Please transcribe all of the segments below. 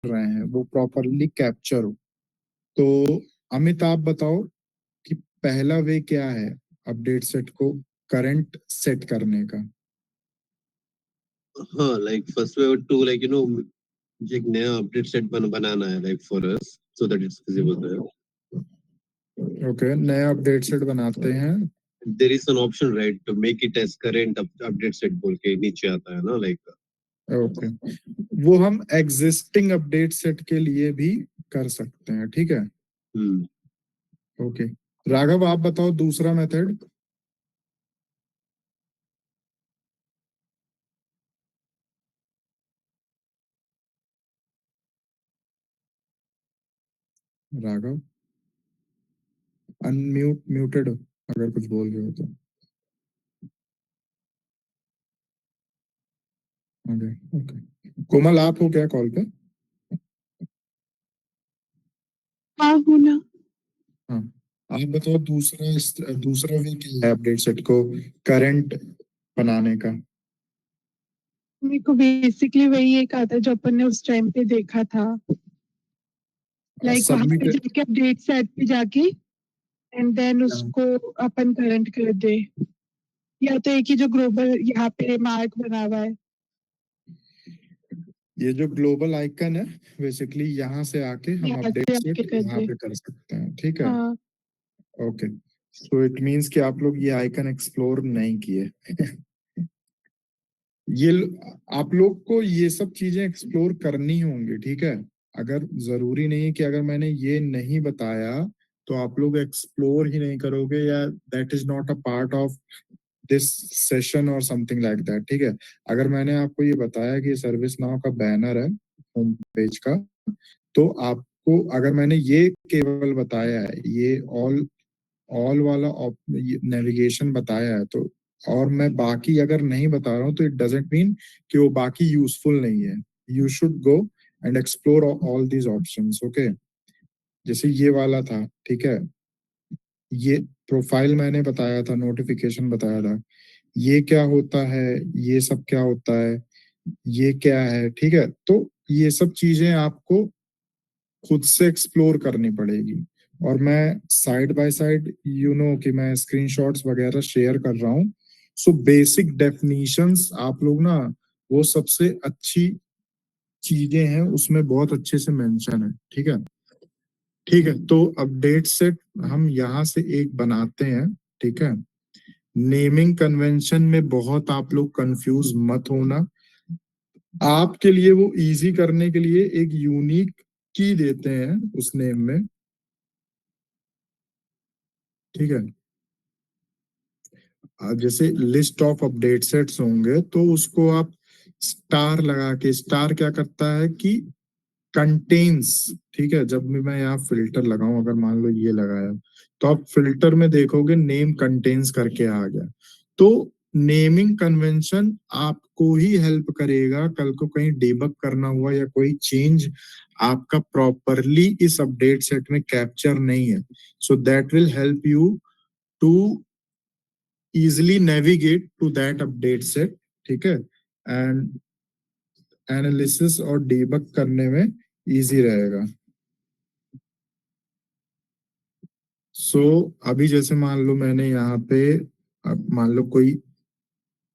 रहे हैं वो प्रॉपरली कैप्चर हो। तो अमित आप बताओ कि पहला वे क्या है अपडेट सेट को करंट सेट करने का। हाँ, like first way to like मुझे एक नया अपडेट सेट बनाना है like for us so that it's visible there. Okay, नया अपडेट सेट बनाते हैं। There is an option right to make it as current update set बोल के नीचे आता है ना लाइक। ओके, वो हम एग्जिस्टिंग अपडेट सेट के लिए भी कर सकते हैं, ठीक है। ओके, राघव आप बताओ दूसरा मेथड। राघव म्यूटेड हो अगर कुछ बोल रहे हो तो। ओके ओके, कोमल आप हो क्या कॉल पे? हाँ हूँ ना। हाँ, आप बताओ दूसरा वे क्या है अपडेट सेट को करंट बनाने का। मेरे को बेसिकली वही एक आता है जो अपन ने उस टाइम पे देखा था, लाइक वहां पे सबमिट। जाके अपडेट सेट पे जाके एंड देन उसको अपन करंट कर दे, या तो एक ही जो ग्लोबल यहाँ पे मार्क बना हुआ है। ये जो ग्लोबल आइकन है बेसिकली यहाँ से आके हम यहाँ अपडेट से आके सेट कर यहाँ दे। पे कर सकते हैं, ठीक है। हाँ ओके, सो इट मीन्स कि आप लोग ये आइकन एक्सप्लोर नहीं किए। ये आप लोग को ये सब चीजें एक्सप्लोर करनी होंगी, ठीक है। अगर जरूरी नहीं है कि अगर मैंने ये नहीं बताया तो आप लोग एक्सप्लोर ही नहीं करोगे या that is not a part of this session और समथिंग लाइक दैट, ठीक है। अगर मैंने आपको ये बताया कि सर्विस नाउ का बैनर है होम पेज का, तो आपको अगर मैंने ये केवल बताया है, ये ऑल ऑल वाला नेविगेशन बताया है, तो और मैं बाकी अगर नहीं बता रहा हूँ तो इट डजेंट मीन कि वो बाकी यूजफुल नहीं है। You should go and explore all these options, okay. जैसे ये वाला था, ठीक है, ये प्रोफाइल मैंने बताया था, नोटिफिकेशन बताया था, ये क्या होता है, ये सब क्या होता है, ये क्या है, ठीक है। तो ये सब चीजें आपको खुद से एक्सप्लोर करनी पड़ेगी। और मैं साइड बाय साइड कि मैं स्क्रीनशॉट्स वगैरह शेयर कर रहा हूँ। सो बेसिक डेफिनीशंस आप लोग ना, वो सबसे अच्छी चीजें हैं उसमें बहुत अच्छे से मेंशन है, ठीक है। ठीक है, तो अपडेट सेट हम यहाँ से एक बनाते हैं, ठीक है। नेमिंग कन्वेंशन में बहुत आप लोग कंफ्यूज मत होना। आपके लिए वो इजी करने के लिए एक यूनिक की देते हैं उस नेम में, ठीक है। जैसे लिस्ट ऑफ अपडेट सेट्स होंगे तो उसको आप स्टार लगा के, स्टार क्या करता है कि कंटेन्स, ठीक है। जब भी मैं यहाँ फिल्टर लगाऊं, अगर मान लो ये लगाया, तो आप फिल्टर में देखोगे नेम कंटेन्स करके आ गया। तो नेमिंग कन्वेंशन आपको ही हेल्प करेगा कल को कहीं डिबग करना हुआ या कोई चेंज आपका प्रॉपरली इस अपडेट सेट में कैप्चर नहीं है, so that will help you to easily navigate to that update set, ठीक है। एंड एनालिसिस और डिबग करने में इजी रहेगा। सो अभी जैसे मान लो मैंने यहाँ पे, अब मान लो कोई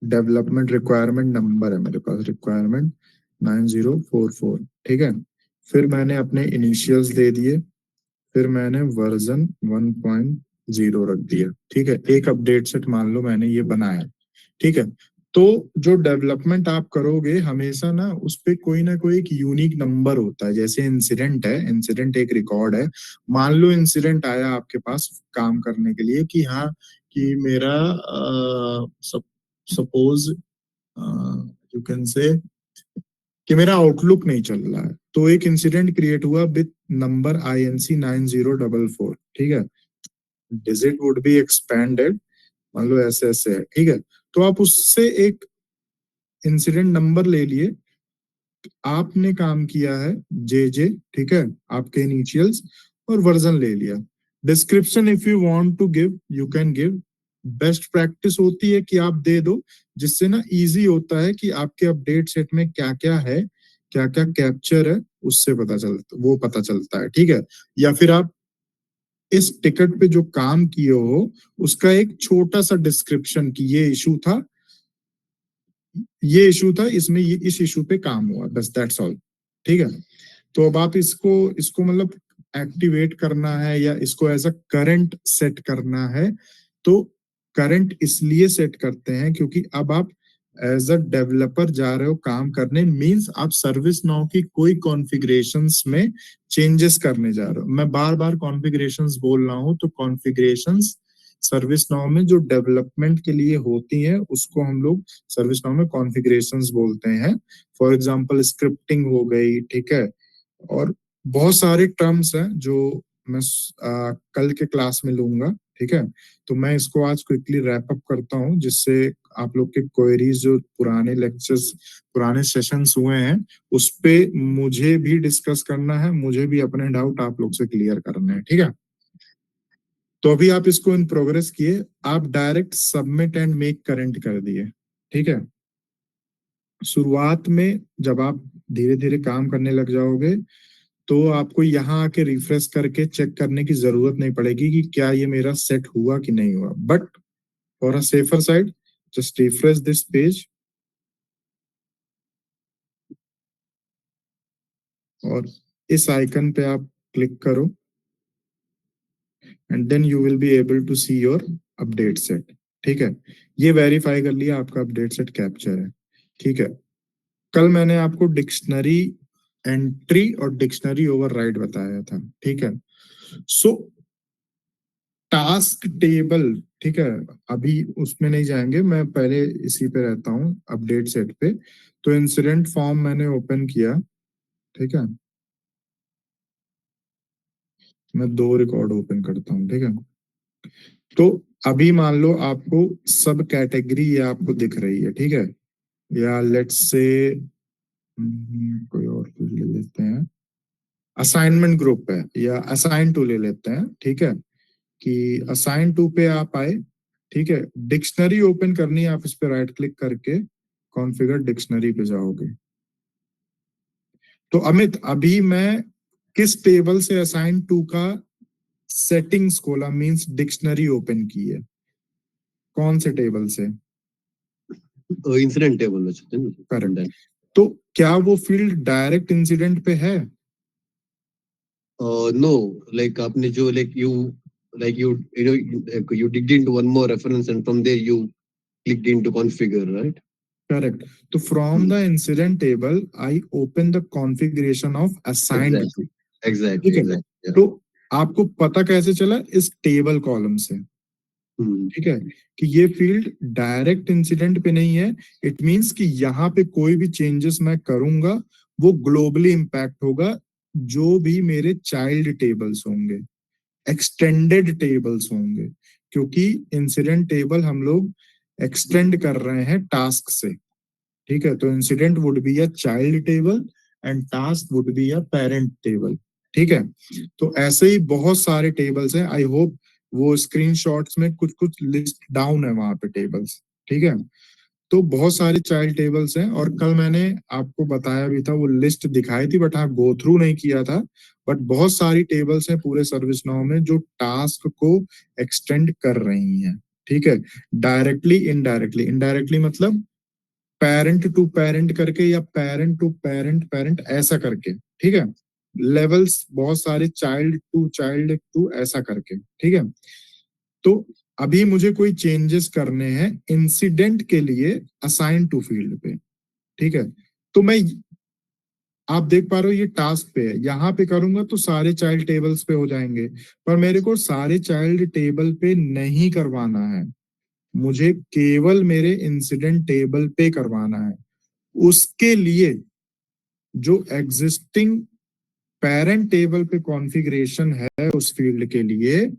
डेवलपमेंट रिक्वायरमेंट नंबर है मेरे पास, रिक्वायरमेंट 9044, ठीक है। फिर मैंने अपने इनिशियल्स दे दिए, फिर मैंने वर्जन 1.0 रख दिया, ठीक है। एक अपडेट सेट मान लो मैंने ये बनाया, ठीक है। तो जो डेवलपमेंट आप करोगे हमेशा ना, उस पे कोई ना कोई एक यूनिक नंबर होता है। जैसे इंसिडेंट है, इंसिडेंट एक रिकॉर्ड है। मान लो इंसिडेंट आया आपके पास काम करने के लिए कि हाँ, कि मेरा सपोज यू कैन से कि मेरा आउटलुक नहीं चल रहा है, तो एक इंसिडेंट क्रिएट हुआ विद नंबर INC 9044, ठीक है। डिजिट वुड बी एक्सपेंडेड, मान लो ऐसे ऐसे है, ठीक है। तो आप उससे एक इंसिडेंट नंबर ले लिए, आपने काम किया है JJ, ठीक है, आपके इनिशियल्स, और वर्जन ले लिया। Description if you want to give you can give. Best practice होती है कि आप दे दो, जिससे ना इजी होता है कि आपके अपडेट सेट में क्या क्या है क्या क्या कैप्चर है उससे पता चलता है, ठीक है। या फिर आप इस टिकट पे जो काम किए हो उसका एक छोटा सा डिस्क्रिप्शन कि ये इशू था, इसमें ये इस इशू पे काम हुआ, बस दैट्स ऑल, ठीक है। तो अब आप इसको इसको मतलब एक्टिवेट करना है या इसको एज अ करंट सेट करना है, तो करंट इसलिए सेट करते हैं क्योंकि अब आप एज अ डेवलपर जा रहे हो काम करने, मींस आप सर्विस नाउ की कोई कॉन्फ़िगरेशंस में चेंजेस करने जा रहे हो। मैं बार बार कॉन्फ़िगरेशंस बोल रहा हूं, तो कॉन्फ़िगरेशंस सर्विस नाउ में जो डेवलपमेंट के लिए होती है उसको हम लोग सर्विस नाउ में कॉन्फ़िगरेशंस बोलते हैं। फॉर एग्जांपल स्क्रिप्टिंग हो गई, ठीक है, और बहुत सारे टर्म्स हैं जो मैं कल के क्लास में लूंगा, ठीक है। तो मैं इसको आज क्विकली रैप अप करता हूं, जिससे आप लोग के क्वेरीज जो पुराने लेक्चर्स, पुराने सेशंस हुए हैं उस पे मुझे भी डिस्कस करना है, मुझे भी अपने डाउट आप लोग से क्लियर करने हैं, ठीक है। तो अभी आप इसको इन प्रोग्रेस किए, आप direct submit and make current कर दिए, ठीक है। शुरुआत में जब आप धीरे धीरे काम करने लग जाओगे तो आपको यहाँ आके रिफ्रेश करके चेक करने की जरूरत नहीं पड़ेगी कि क्या ये मेरा सेट हुआ कि नहीं हुआ, but for a safer side just refresh this page और इस आइकन पे आप क्लिक करो and then you will be able to see your update set, ठीक है। ये वेरीफाई कर लिया आपका अपडेट सेट कैप्चर है, ठीक है। कल मैंने आपको डिक्शनरी एंट्री और डिक्शनरी ओवरराइड बताया था, ठीक है। सो टास्क टेबल, ठीक है, अभी उसमें नहीं जाएंगे, मैं पहले इसी पे रहता हूँ अपडेट सेट पे। तो इंसिडेंट फॉर्म मैंने ओपन किया, ठीक है। मैं दो रिकॉर्ड ओपन करता हूँ, ठीक है। तो अभी मान लो आपको सब कैटेगरी ये आपको दिख रही है, ठीक है। या लेट्स से कोई और चीज ले लेते हैं, असाइनमेंट ग्रुप है या असाइन टू ले लेते हैं, ठीक है। कि असाइन टू पे आप आए, ठीक है, डिक्शनरी ओपन करनी है, आप इस पे राइट क्लिक करके कॉन्फ़िगर डिक्शनरी पे जाओगे। तो अमित अभी मैं किस टेबल से असाइन टू का सेटिंग्स खोला, मींस डिक्शनरी ओपन की है, कौन से टेबल से? इंसिडेंट टेबल में चलते हैं करेक्ट। तो क्या वो फील्ड डायरेक्ट इंसिडेंट पे है? नो, लाइक आपने जो like you you digged into one more reference and from there you clicked into configure, right? Correct. तो from the incident table I open the configuration of assigned Exactly, two, exactly, ठीक है। exactly. Yeah. तो आपको पता कैसे चला? इस table column से, Hmm. ठीक है, कि ये फील्ड डायरेक्ट इंसिडेंट पे नहीं है। इट मींस कि यहाँ पे कोई भी चेंजेस मैं करूंगा वो ग्लोबली इंपैक्ट होगा, जो भी मेरे चाइल्ड टेबल्स होंगे, एक्सटेंडेड टेबल्स होंगे, क्योंकि इंसिडेंट टेबल हम लोग एक्सटेंड कर रहे हैं टास्क से, ठीक है। तो incident would be a child table and task would be a parent table, ठीक है। तो ऐसे ही बहुत सारे टेबल्स हैं, आई होप वो स्क्रीनशॉट्स में कुछ कुछ लिस्ट डाउन है वहां पे टेबल्स, ठीक है। तो बहुत सारे चाइल्ड टेबल्स हैं और कल मैंने आपको बताया भी था, वो लिस्ट दिखाई थी बट हाँ गो थ्रू नहीं किया था। बट बहुत सारी टेबल्स हैं पूरे सर्विस नाउ में जो टास्क को एक्सटेंड कर रही हैं, ठीक है, डायरेक्टली इनडायरेक्टली। इनडायरेक्टली मतलब पेरेंट टू पेरेंट करके या पेरेंट टू पेरेंट पेरेंट ऐसा करके, ठीक है। लेवल्स बहुत सारे, चाइल्ड टू ऐसा करके, ठीक है। तो अभी मुझे कोई चेंजेस करने हैं इंसिडेंट के लिए असाइन टू फील्ड पे, ठीक है। तो मैं, आप देख पा रहे हो ये टास्क पे है, यहाँ पे करूंगा तो सारे चाइल्ड टेबल्स पे हो जाएंगे, पर मेरे को सारे चाइल्ड टेबल पे नहीं करवाना है, मुझे केवल मेरे इंसिडेंट टेबल पे करवाना है। उसके लिए जो एग्जिस्टिंग पेरेंट टेबल पे कॉन्फ़िगरेशन है उस फील्ड के लिए,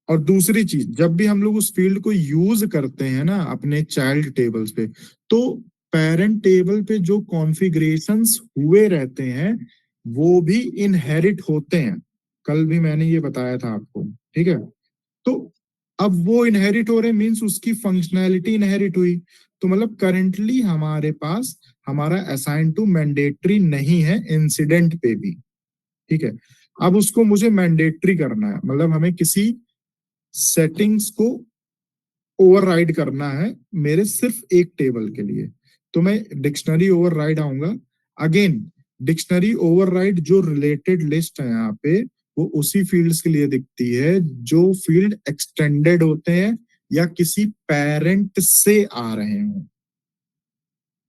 और दूसरी चीज जब भी हम लोग उस फील्ड को यूज करते हैं ना अपने चाइल्ड टेबल्स पे, तो पेरेंट टेबल पे जो कॉन्फ़िगरेशंस हुए रहते हैं वो भी इनहेरिट होते हैं। कल भी मैंने ये बताया था आपको, ठीक है। तो अब वो इनहेरिट हो रहे मींस उसकी फंक्शनैलिटी इनहेरिट हुई। तो मतलब करंटली हमारे पास हमारा असाइन टू मैंडेटरी नहीं है इंसिडेंट पे भी, ठीक है। अब उसको मुझे मैंडेटरी करना है, मतलब हमें किसी सेटिंग्स को ओवरराइड करना है मेरे सिर्फ एक टेबल के लिए। तो मैं डिक्शनरी ओवरराइड आऊंगा। अगेन डिक्शनरी ओवरराइड जो रिलेटेड लिस्ट है यहाँ पे, वो उसी फील्ड्स के लिए दिखती है जो फील्ड एक्सटेंडेड होते हैं या किसी पेरेंट से आ रहे हो,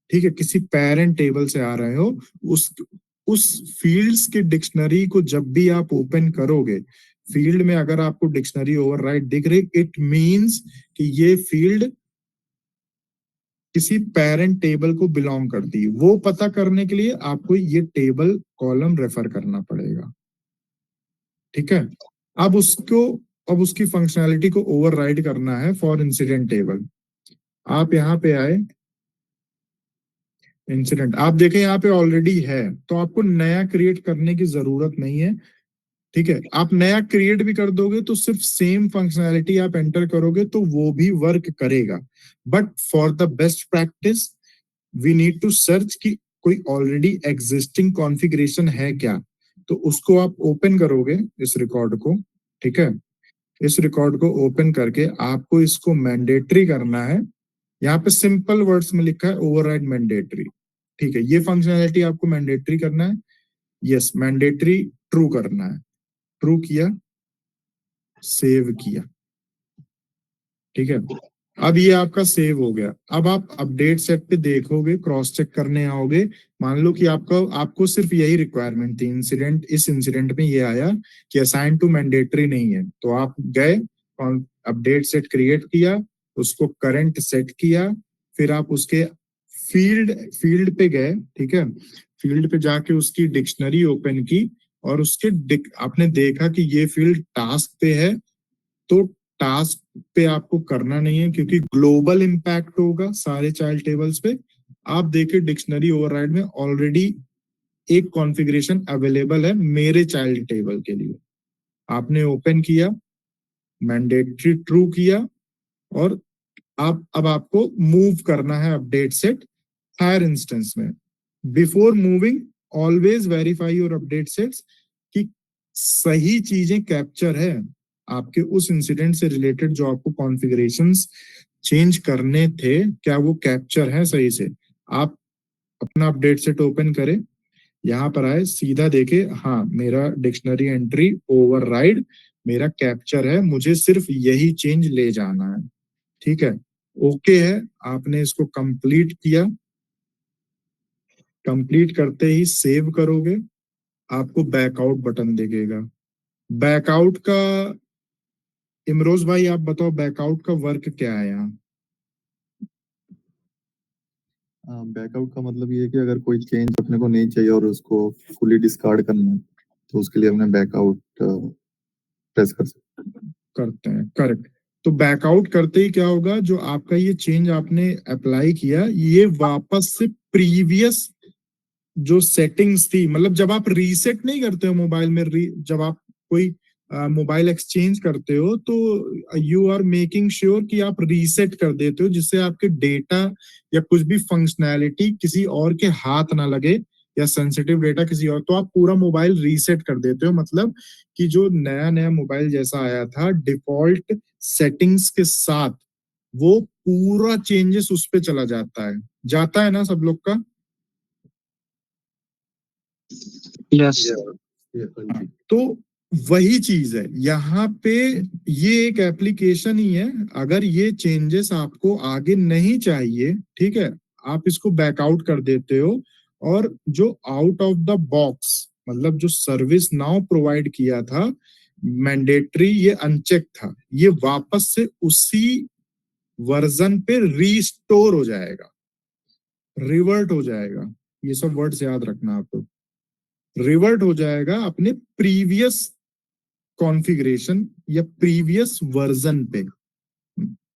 ठीक है, किसी पेरेंट टेबल से आ रहे हो। उस फील्ड्स के डिक्शनरी को जब भी आप ओपन करोगे, फील्ड में अगर आपको डिक्शनरी ओवरराइड दिख रही, इट मींस कि ये फील्ड किसी पेरेंट टेबल को बिलोंग करती है। वो पता करने के लिए आपको ये टेबल कॉलम रेफर करना पड़ेगा, ठीक है। अब उसको अब उसकी फंक्शनैलिटी को ओवरराइड करना है फॉर इंसिडेंट टेबल। आप यहाँ पे आए, इंसिडेंट आप देखें यहाँ पे ऑलरेडी है, तो आपको नया क्रिएट करने की जरूरत नहीं है, ठीक है। आप नया क्रिएट भी कर दोगे तो सिर्फ सेम फंक्शनैलिटी आप एंटर करोगे तो वो भी वर्क करेगा। But for the best practice we need to search कि कोई ऑलरेडी एग्जिस्टिंग कॉन्फ़िगरेशन है क्या। तो उसको आप ओपन करोगे इस रिकॉर्ड को, ठीक है। इस रिकॉर्ड को ओपन करके आपको इसको मैंडेटरी करना है। यहाँ पे सिंपल वर्ड्स में लिखा है ओवरराइड मैंडेटरी, ठीक है। ये फंक्शनैलिटी आपको मैंडेटरी करना है, यस मैंडेटरी ट्रू करना है। ट्रू किया, सेव किया, ठीक है। अब ये आपका सेव हो गया। अब आप अपडेट सेट पे देखोगे, क्रॉस चेक करने आओगे। मान लो कि आपको सिर्फ यही रिक्वायरमेंट थी, इंसिडेंट इस इंसिडेंट में ये आया कि असाइन टू मैंडेटरी नहीं है, तो आप गए और अपडेट सेट क्रिएट किया, उसको करंट सेट किया, फिर आप उसके फील्ड पे गए, ठीक है। फील्ड पे जाके उसकी डिक्शनरी ओपन की और आपने देखा कि ये फील्ड टास्क पे है, तो टास्क पे आपको करना नहीं है क्योंकि ग्लोबल इंपैक्ट होगा सारे चाइल्ड टेबल्स पे। आप देखिए डिक्शनरी ओवरराइड में ऑलरेडी एक कॉन्फ़िगरेशन अवेलेबल है मेरे चाइल्ड टेबल के लिए। आपने ओपन किया, मैंडेटरी ट्रू किया, और अब आपको मूव करना है अपडेट सेट हायर इंस्टेंस में। Before moving always verify your update sets कि सही चीजें कैप्चर है आपके उस इंसिडेंट से रिलेटेड, जो आपको कॉन्फ़िगरेशंस चेंज करने थे, क्या वो कैप्चर है सही से। आप अपना अपडेट सेट ओपन करें, यहाँ पर आए, सीधा देखे, हाँ मेरा डिक्शनरी एंट्री ओवरराइड मेरा कैप्चर है, मुझे सिर्फ यही चेंज ले जाना है, ठीक है। ओके है, आपने इसको कंप्लीट किया। कंप्लीट करते ही सेव करोगे, आपको बैकआउट बटन दिखेगा। बैकआउट का, इमरोज भाई आप बताओ बैकआउट का वर्क क्या है यहाँ। बैकआउट का मतलब ये है कि अगर कोई चेंज अपने को नहीं चाहिए और उसको फुली डिस्कार्ड करना है, तो उसके लिए हमने बैकआउट प्रेस करते हैं, करेक्ट। तो बैकआउट करते ही क्या होगा, जो आपका ये चेंज आपने अप्लाई किया, ये वापस से प्रीवियस जो सेटिंग्स थी, मतलब जब आप रीसेट नहीं करते हो मोबाइल में, जब आप कोई मोबाइल एक्सचेंज करते हो तो यू आर मेकिंग श्योर कि आप रीसेट कर देते हो, जिससे आपके डेटा या कुछ भी फंक्शनैलिटी किसी और के हाथ ना लगे, या सेंसिटिव डेटा किसी और, तो आप पूरा मोबाइल रीसेट कर देते हो। मतलब कि जो नया नया मोबाइल जैसा आया था डिफॉल्ट सेटिंग्स के साथ, वो पूरा चेंजेस उस पे चला जाता है ना सब लोग का। Yes. हाँ, तो वही चीज है यहाँ पे, ये एक एप्लीकेशन ही है। अगर ये चेंजेस आपको आगे नहीं चाहिए, ठीक है, आप इसको बैकआउट कर देते हो, और जो आउट ऑफ द बॉक्स, मतलब जो सर्विस नाउ प्रोवाइड किया था मैंडेटरी, ये अनचेक था, ये वापस से उसी वर्जन पे रीस्टोर हो जाएगा, रिवर्ट हो जाएगा। ये सब वर्ड्स याद रखना आपको। रिवर्ट हो जाएगा अपने प्रीवियस कॉन्फ़िगरेशन या प्रीवियस वर्जन पे,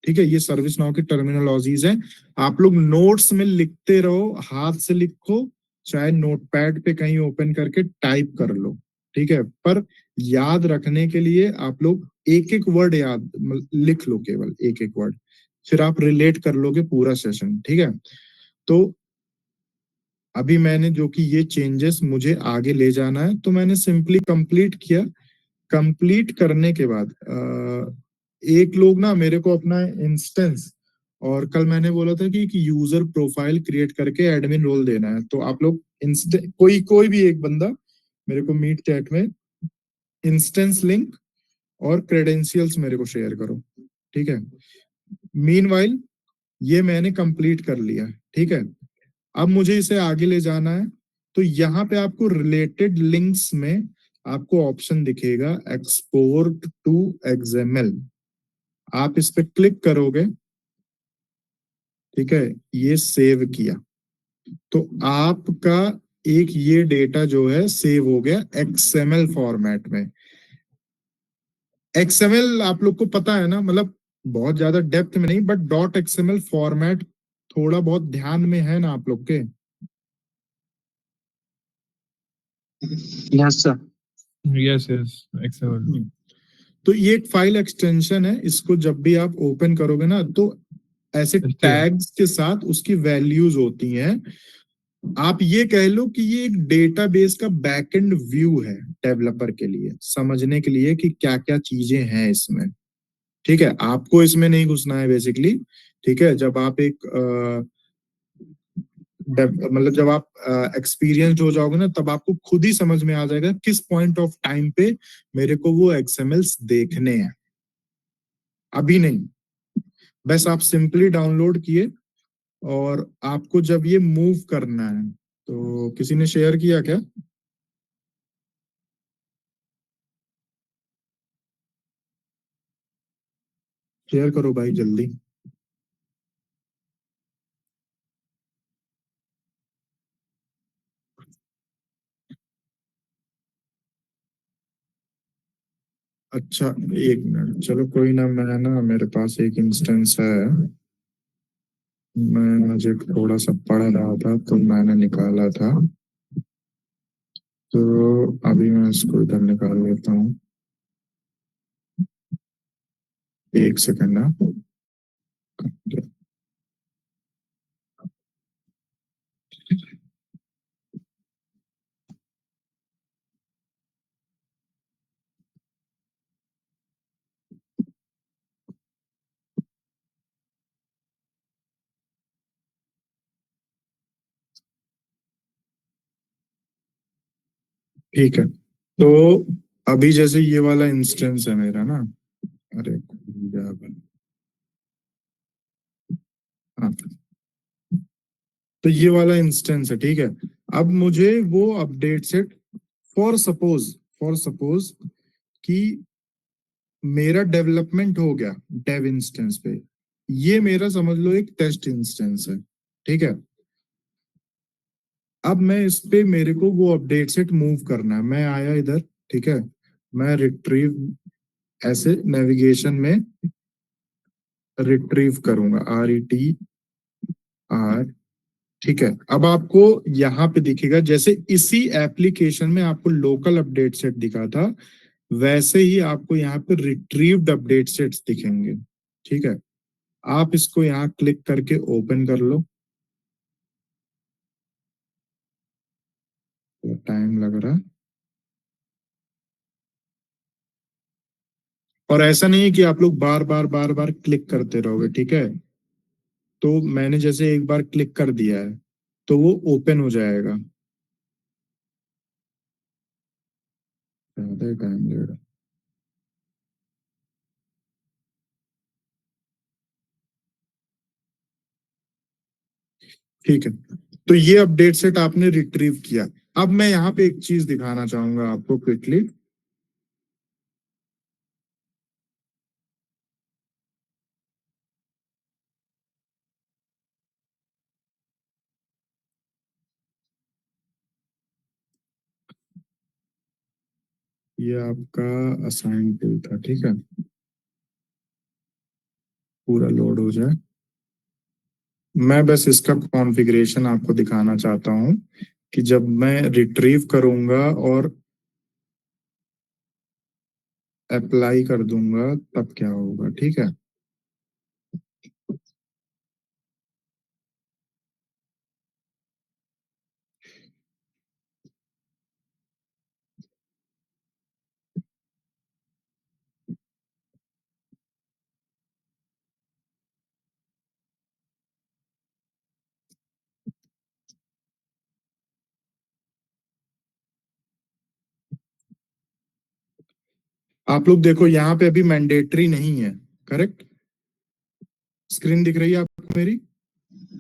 ठीक है। ये सर्विस नाउ की टर्मिनोलॉजीज हैं, आप लोग नोट्स में लिखते रहो, हाथ से लिखो, चाहे नोटपैड पे कहीं ओपन करके टाइप कर लो, ठीक है। पर याद रखने के लिए आप लोग एक एक वर्ड याद लिख लो, केवल एक एक वर्ड, फिर आप रिलेट कर लोगे पूरा सेशन, ठीक है। तो अभी मैंने जो कि ये चेंजेस मुझे आगे ले जाना है, तो मैंने सिंपली कंप्लीट किया। कंप्लीट करने के बाद एक लोग ना मेरे को अपना इंस्टेंस, और कल मैंने बोला था कि यूजर प्रोफाइल क्रिएट करके एडमिन रोल देना है, तो आप लोग कोई कोई भी एक बंदा मेरे को मीट चैट में इंस्टेंस लिंक और क्रेडेंशियल्स मेरे को शेयर करो, ठीक है। मीनवाइल ये मैंने कंप्लीट कर लिया, ठीक है। अब मुझे इसे आगे ले जाना है, तो यहाँ पे आपको रिलेटेड लिंक्स में आपको ऑप्शन दिखेगा एक्सपोर्ट टू एक्सएमएल। आप इस पे क्लिक करोगे, ठीक है, ये सेव किया, तो आपका एक ये डेटा जो है सेव हो गया एक्सएमएल फॉर्मेट में। एक्सएमएल आप लोग को पता है ना, मतलब बहुत ज्यादा डेप्थ में नहीं, बट डॉट एक्सएमएल फॉर्मेट थोड़ा बहुत ध्यान में है ना आप लोग के। Yes sir. Yes, yes, excellent. तो ये एक फाइल एक्सटेंशन है, इसको जब भी आप ओपन करोगे ना, तो ऐसे Okay. टैग्स के साथ उसकी वैल्यूज होती हैं। आप ये कह लो कि ये एक डेटाबेस का बैकएंड व्यू है डेवलपर के लिए, समझने के लिए कि क्या क्या चीजें हैं इसमें, ठीक है। आपको इसमें नहीं घुसना है बेसिकली, ठीक है। जब आप एक मतलब जब आप एक्सपीरियंस हो जाओगे ना, तब आपको खुद ही समझ में आ जाएगा किस पॉइंट ऑफ टाइम पे मेरे को वो एक्सएमएल्स देखने हैं, अभी नहीं। बस आप सिंपली डाउनलोड किए, और आपको जब ये मूव करना है, तो किसी ने शेयर किया क्या? शेयर करो भाई जल्दी। अच्छा, एक मिनट, चलो कोई ना, मैं ना मेरे पास एक इंस्टेंस है, मैं मुझे थोड़ा सा पढ़ रहा था तो मैंने निकाला था, तो अभी मैं इसको इधर निकाल लेता हूँ, एक सेकंड ना। ठीक है, तो अभी जैसे ये वाला इंस्टेंस है मेरा ना, अरे हाँ, तो ये वाला इंस्टेंस है, ठीक है। अब मुझे वो अपडेट सेट, फॉर सपोज कि मेरा डेवलपमेंट हो गया डेव इंस्टेंस पे, ये मेरा समझ लो एक टेस्ट इंस्टेंस है, ठीक है। अब मैं इस पे मेरे को वो अपडेट सेट मूव करना है, मैं आया इधर, ठीक है। मैं रिट्रीव, ऐसे नेविगेशन में रिट्रीव करूंगा, RETR, ठीक है। अब आपको यहाँ पे दिखेगा जैसे इसी एप्लीकेशन में आपको लोकल अपडेट सेट दिखा था, वैसे ही आपको यहाँ पे रिट्रीव्ड अपडेट सेट्स दिखेंगे, ठीक है। आप इसको यहाँ क्लिक करके ओपन कर लो, टाइम लग रहा है, और ऐसा नहीं है कि आप लोग बार बार क्लिक करते रहोगे, ठीक है। तो मैंने जैसे एक बार क्लिक कर दिया है, तो वो ओपन हो जाएगा, ज्यादा टाइम लगेगा। ठीक है, तो ये अपडेट सेट आपने रिट्रीव किया। अब मैं यहाँ पे एक चीज दिखाना चाहूंगा आपको क्विकली। ये आपका असाइन टूल था, ठीक है, पूरा लोड हो जाए। मैं बस इसका कॉन्फ़िगरेशन आपको दिखाना चाहता हूँ कि जब मैं रिट्रीव करूंगा और अप्लाई कर दूंगा तब क्या होगा, ठीक है। आप लोग देखो यहाँ पे अभी मैंडेटरी नहीं है, करेक्ट? स्क्रीन दिख रही है आपको मेरी?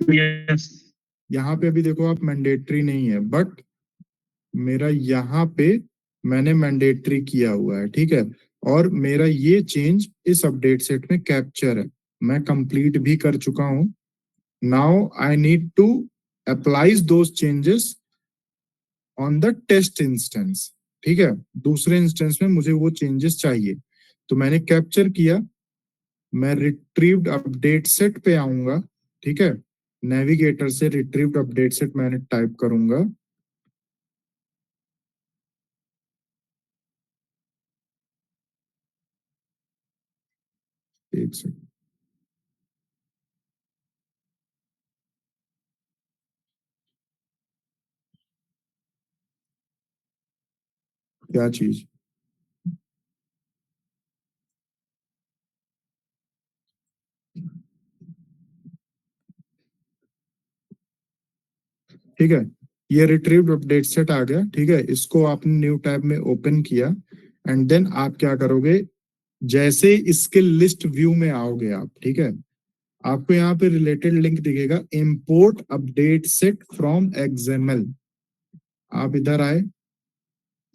Yes. यहाँ पे अभी देखो आप मैंडेटरी नहीं है, बट मेरा यहाँ पे मैंने मैंडेटरी किया हुआ है, ठीक है? और मेरा ये चेंज इस अपडेट सेट में कैप्चर है, मैं कंप्लीट भी कर चुका हूं। Now I need to apply those changes on the test instance, ठीक है? दूसरे इंस्टेंस में मुझे वो चेंजेस चाहिए, तो मैंने कैप्चर किया। मैं रिट्रीव्ड अपडेट सेट पे आऊंगा, ठीक है? नेविगेटर से रिट्रीव्ड अपडेट सेट मैंने टाइप करूंगा। एक सेकंड, क्या चीज? ठीक है, ये रिट्रीव्ड अपडेट सेट आ गया, ठीक है? इसको आपने न्यू टैब में ओपन किया, एंड देन आप क्या करोगे, जैसे इसके लिस्ट व्यू में आओगे आप, ठीक है? आपको यहाँ पे रिलेटेड लिंक दिखेगा, import update set from XML. आप इधर आए,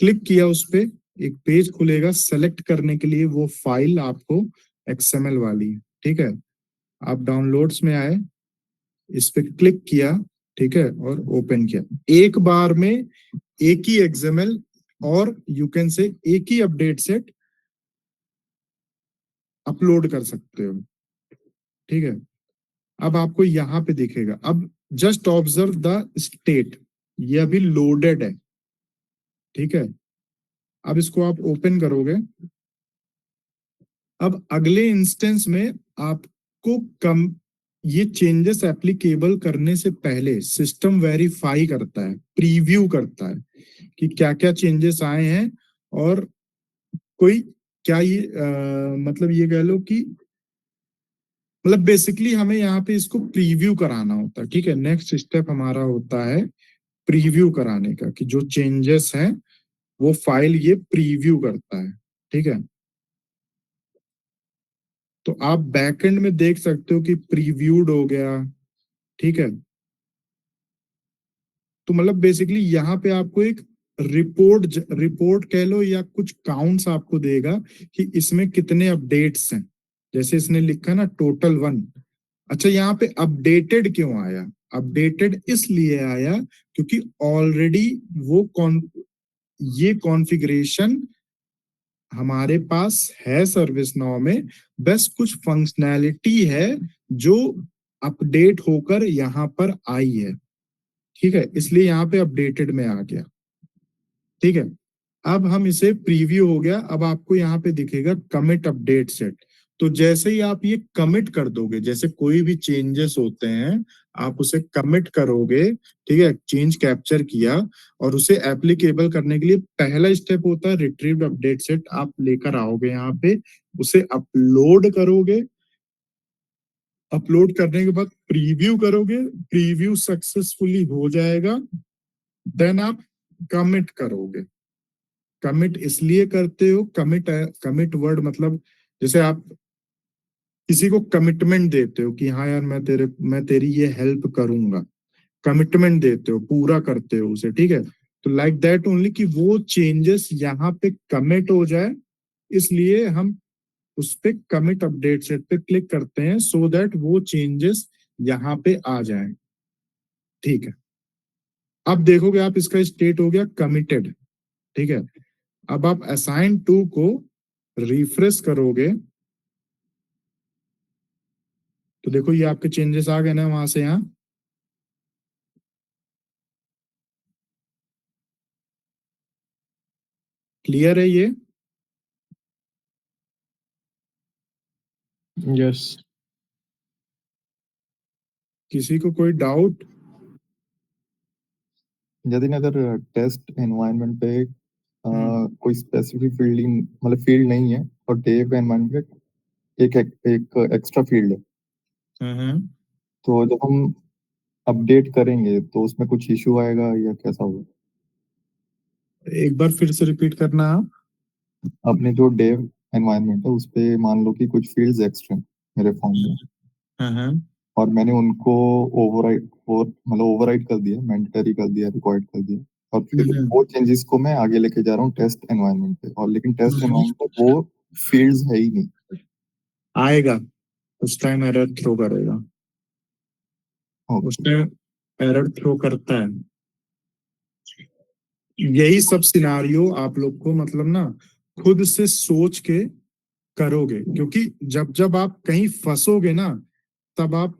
क्लिक किया उस पे, एक पेज खुलेगा सेलेक्ट करने के लिए वो फाइल आपको एक्सएमएल वाली, ठीक है? आप डाउनलोड्स में आए, इस पे क्लिक किया, ठीक है, और ओपन किया। एक बार में एक ही एक्सएमएल और यू कैन से एक ही अपडेट सेट अपलोड कर सकते हो, ठीक है? अब आपको यहां पे दिखेगा, अब जस्ट ऑब्जर्व द स्टेट, ये अभी लोडेड है, ठीक है? अब इसको आप ओपन करोगे। अब अगले इंस्टेंस में आपको कम ये चेंजेस एप्लीकेबल करने से पहले सिस्टम वेरीफाई करता है, प्रीव्यू करता है कि क्या क्या चेंजेस आए हैं, और कोई क्या ये मतलब ये कह लो कि मतलब बेसिकली हमें यहाँ पे इसको प्रीव्यू कराना होता है, ठीक है? नेक्स्ट स्टेप हमारा होता है प्रीव्यू कराने का, कि जो चेंजेस हैं वो फाइल ये प्रीव्यू करता है, ठीक है? तो आप बैकएंड में देख सकते हो कि प्रीव्यूड हो गया, ठीक है? तो मतलब बेसिकली यहाँ पे आपको एक रिपोर्ट कह लो या कुछ काउंट्स आपको देगा कि इसमें कितने अपडेट्स हैं। जैसे इसने लिखा ना टोटल 1। अच्छा, यहाँ पे अपडेटेड क्यों आया? अपडेटेड इसलिए आया क्योंकि ऑलरेडी वो ये कॉन्फ़िगरेशन हमारे पास है सर्विस नाउ में, बस कुछ फंक्शनैलिटी है जो अपडेट होकर यहाँ पर आई है, ठीक है? इसलिए यहाँ पे अपडेटेड में आ गया, ठीक है? अब हम इसे प्रीव्यू हो गया, अब आपको यहाँ पे दिखेगा कमिट अपडेट सेट। तो जैसे ही आप ये कमिट कर दोगे, जैसे कोई भी चेंजेस होते हैं आप उसे कमिट करोगे, ठीक है? चेंज कैप्चर किया और उसे एप्लीकेबल करने के लिए पहला स्टेप होता है रिट्रीव्ड अपडेट सेट। आप लेकर आओगे यहाँ पे, उसे अपलोड करोगे, अपलोड करने के बाद प्रीव्यू करोगे, प्रीव्यू सक्सेसफुली हो जाएगा, देन आप कमिट करोगे। कमिट इसलिए करते हो, कमिट वर्ड मतलब जैसे आप किसी को कमिटमेंट देते हो कि हाँ यार मैं तेरी ये हेल्प करूंगा, कमिटमेंट देते हो, पूरा करते हो उसे, ठीक है? तो लाइक दैट ओनली कि वो चेंजेस यहाँ पे कमिट हो जाए, इसलिए हम उस पे कमिट अपडेट सेट पे क्लिक करते हैं सो दैट वो चेंजेस यहाँ पे आ जाए, ठीक है? अब देखोगे आप इसका स्टेट हो गया कमिटेड, ठीक है? अब आप असाइन टू को रिफ्रेश करोगे तो देखो ये आपके चेंजेस आ गए ना वहां से यहाँ। क्लियर है ये? Yes. किसी को कोई डाउट? यदि अगर टेस्ट एनवायरनमेंट पे कोई स्पेसिफिक फील्ड मतलब फील्ड नहीं है और डेव एनवायरनमेंट पे एक एक्स्ट्रा फील्ड है, हम्म। तो जब हम अपडेट करेंगे तो उसमें कुछ इशू आएगा या कैसा होगा? एक बार फिर से रिपीट करना आप। अपने जो डेव एनवायरनमेंट है उस पे मान लो कि कुछ फील्ड्स एक्स्ट्रा मेरे फॉर्म में, हाँ और मैंने उनको ओवरराइड कर दिया, मैंडेटरी कर दिया, रिक्वायर्ड कर दिया, और फिर हम्म, वो चेंजेस को मैं आगे लेके जा रहा हूँ टेस्ट एनवायरनमेंट पे, और लेकिन टेस्ट हम्म। एनवायरनमेंट में वो फील्ड्स है ही नहीं। आएगा, उस टाइम एरर थ्रो करेगा, उस ओके। टाइम एरर थ्रो करता है। यही सब सिनारियो आप लोग को मतलब ना खुद से सोच के करोगे, क्योंकि जब जब आप कहीं फंसोगे ना, तब आप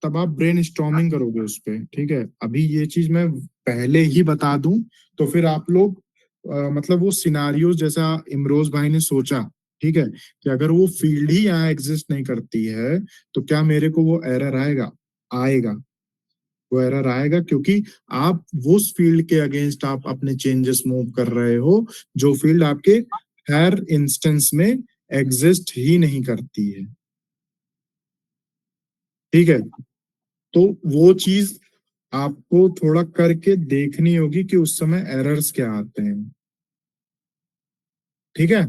तब आप ब्रेन स्टॉर्मिंग करोगे उस पे, ठीक है। अभी ये चीज मैं पहले ही बता दूं, तो फिर आप लोग मतलब वो सिनारियो जैसा इमरोज भाई ने सोचा, ठीक है, कि अगर वो फील्ड ही यहाँ एग्जिस्ट नहीं करती है तो क्या मेरे को वो एरर आएगा? आएगा, वो एरर आएगा, क्योंकि आप उस फील्ड के अगेंस्ट आप अपने चेंजेस मूव कर रहे हो, जो फील्ड आपके हर इंस्टेंस में एग्जिस्ट ही नहीं करती है, ठीक है। तो वो चीज आपको थोड़ा करके देखनी होगी कि उस समय एरर्स क्या आते हैं, ठीक है।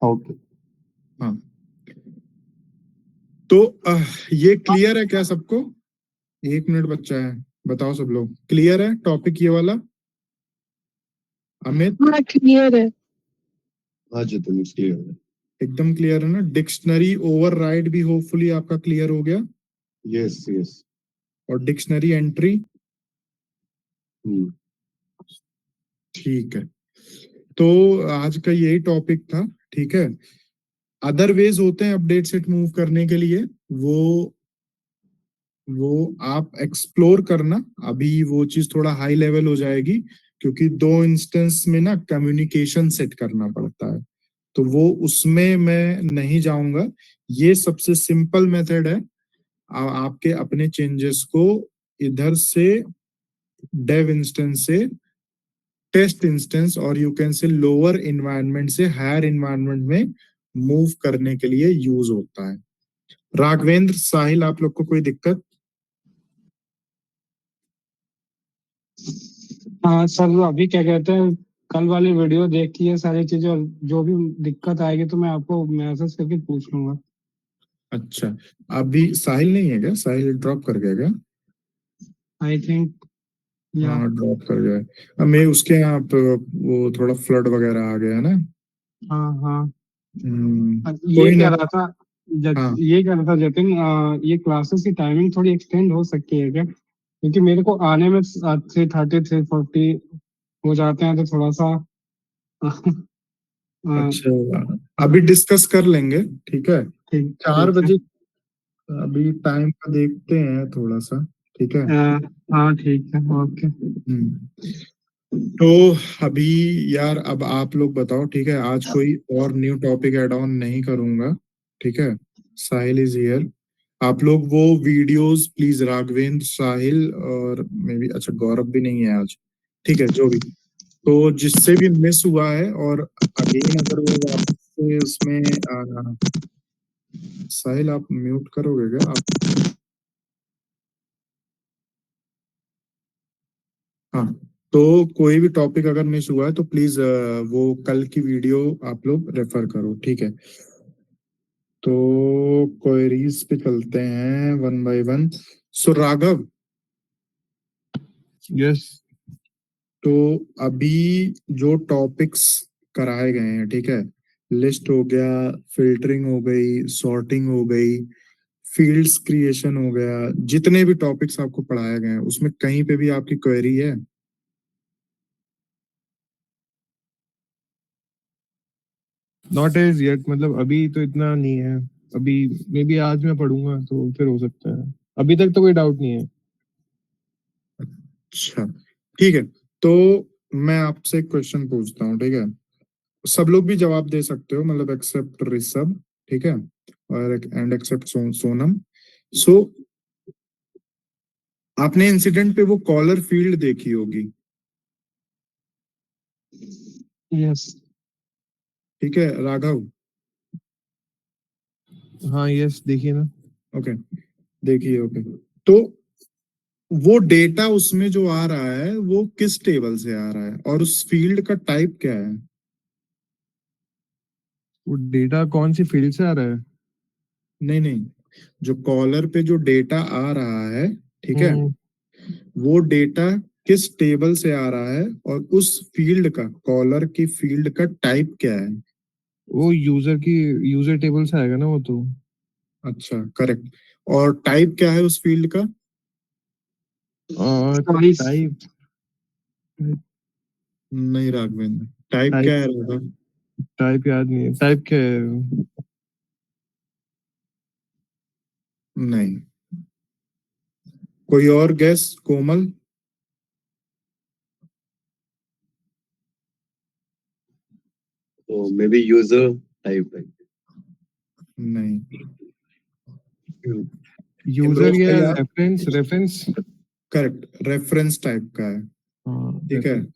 ओके। हाँ, तो ये क्लियर है क्या सबको? 1 मिनट बच्चा है, बताओ सब लोग क्लियर है टॉपिक ये वाला? अमित, हाँ क्लियर है। हाँ जितन क्लियर। एकदम क्लियर है ना? डिक्शनरी ओवरराइड भी होपफुली आपका क्लियर हो गया, यस यस। और डिक्शनरी एंट्री, हम्म। ठीक है। तो आज का यही टॉपिक था, ठीक है। अदर वेज होते हैं अपडेट सेट मूव करने के लिए, वो वो आप एक्सप्लोर करना। अभी वो चीज थोड़ा हाई लेवल हो जाएगी, क्योंकि 2 इंस्टेंस में ना कम्युनिकेशन सेट करना पड़ता है, तो वो उसमें मैं नहीं जाऊंगा। ये सबसे सिंपल मेथड है आपके अपने चेंजेस को इधर से डेव इंस्टेंस से टेस्ट इंस्टेंस और you can say lower environment से हायर इन्वायरमेंट में मूव करने के लिए यूज होता है। राघवेंद्र, साहिल, आप लोग को कोई दिक्कत? हाँ सर, अभी क्या कहते हैं, कल वाली वीडियो देखी है सारी चीजें, और जो भी दिक्कत आएगी तो मैं आपको मैसेज करके पूछ लूंगा। अच्छा, अभी साहिल नहीं है क्या? साहिल ड्रॉप कर गया क्या? आई थिंक, या हाँ, ड्रॉप कर गया है। अब मैं उसके यहाँ वो थोड़ा फ्लड वगैरह आ गया है ना। हाँ हाँ। ये कोई कह ना। रहा था हाँ, ये कह रहा था जतिन, ये क्लासेस की टाइमिंग थोड़ी एक्सटेंड हो सकती है क्या? क्योंकि मेरे को आने में 3:30 3:40 हो जाते हैं, तो थोड़ा सा अ, अच्छा, अभी डिस्कस कर लेंगे, ठीक है। ठीक 4 बजे, ठीक अभी टाइम का देखते हैं थोड़ा सा, ठीक है। है। हाँ ठीक है, ओके। हम्म। तो अभी यार अब आप लोग बताओ, ठीक है, आज कोई और न्यू टॉपिक ऐड ऑन नहीं करूंगा, ठीक है। साहिल इज हियर। आप लोग वो वीडियोस प्लीज, राघवेंद्र, साहिल और मे बी, अच्छा गौरव भी नहीं है आज, ठीक है, जो भी, तो जिससे भी मिस हुआ है, और अगेन अगर वो वापस से उसमें साहिल आप म्यूट करोगे क्या आप? हाँ, तो कोई भी टॉपिक अगर मिस हुआ है तो प्लीज वो कल की वीडियो आप लोग रेफर करो, ठीक है। तो क्वेरीज पे चलते हैं one by one. So Raghav, yes. तो अभी जो टॉपिक्स कराए गए हैं, ठीक है, लिस्ट हो गया, फिल्टरिंग हो गई, सॉर्टिंग हो गई, फील्ड्स क्रिएशन हो गया, जितने भी टॉपिक्स आपको पढ़ाए गए हैं उसमें कहीं पे भी आपकी क्वेरी है? नॉट एज येट, मतलब अभी तो इतना नहीं है। अभी मे बी आज मैं पढ़ूंगा तो फिर हो सकता है। अभी तक तो कोई डाउट नहीं है। अच्छा, ठीक है। तो मैं आपसे एक क्वेश्चन पूछता हूँ, ठीक है, सब लोग भी जवाब दे सकते हो, मतलब एक्सेप्ट ऋषभ, ठीक है, और एंड एक्सेप्ट सोनम। सो आपने इंसिडेंट पे वो कॉलर फील्ड देखी होगी, यस। ठीक है राघव? हाँ यस, देखिए ना। ओके, देखिए, ओके। तो वो डेटा उसमें जो आ रहा है वो किस टेबल से आ रहा है और उस फील्ड का टाइप क्या है? वो डेटा कौन सी फील्ड से आ रहा है? नहीं नहीं, जो कॉलर पे जो डेटा आ रहा है, ठीक है, हम्म, वो डेटा किस टेबल से आ रहा है और उस फील्ड का, कॉलर की फील्ड का टाइप क्या है? वो यूजर टेबल से आएगा ना वो तो। अच्छा, करेक्ट। और टाइप क्या है उस फील्ड का? और चॉइस। टाइप नहीं राघवेंद्र, टाइप क्या टाइप है राघव? टाइप याद नहीं है, टाइप क्या है? नहीं। कोई और गेस? कोमल? So maybe user type. Like, नहीं। यूजर इम्प्रूव या किया? Reference reference. Correct, reference type का है। हाँ ठीक है, reference।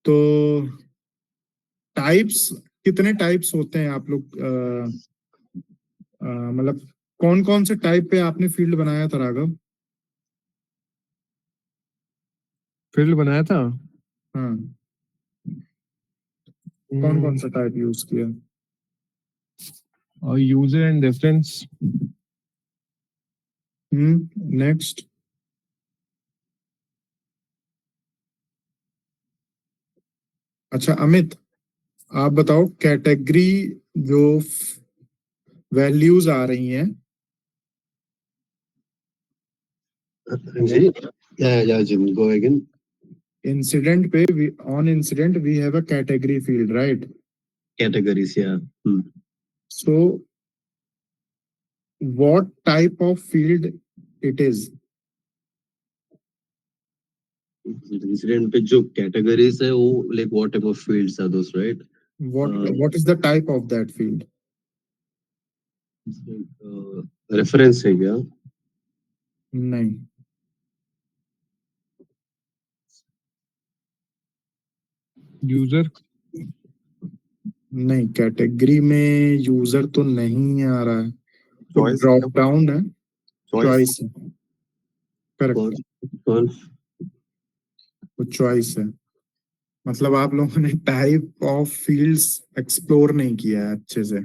तो टाइप्स, कितने टाइप्स होते हैं आप लोग मतलब कौन कौन से टाइप पे आपने फील्ड बनाया था राघव? फील्ड बनाया था। हाँ, कौन कौन सा टाइप यूज किया? और यूजर एंड रेफरेंस। नेक्स्ट। अच्छा अमित, आप बताओ कैटेगरी जो वैल्यूज आ रही हैं Ji? Yeah, Jim, go again. Incident पे, on incident we have a category field, right? Categories, yeah. So what type of field it is? Incident पे जो categories है वो like what type of fields are those, right? What is the type of that field? It's like, reference है क्या? नहीं। User. नहीं, category में user तो नहीं आ रहा है, तो चॉइस है क्या? ड्रॉप डाउन है। चॉइस। चॉइस है, कौन करेक्ट। कौन? वो चॉइस है। मतलब आप लोगों ने टाइप ऑफ फील्ड्स एक्सप्लोर नहीं किया है अच्छे से।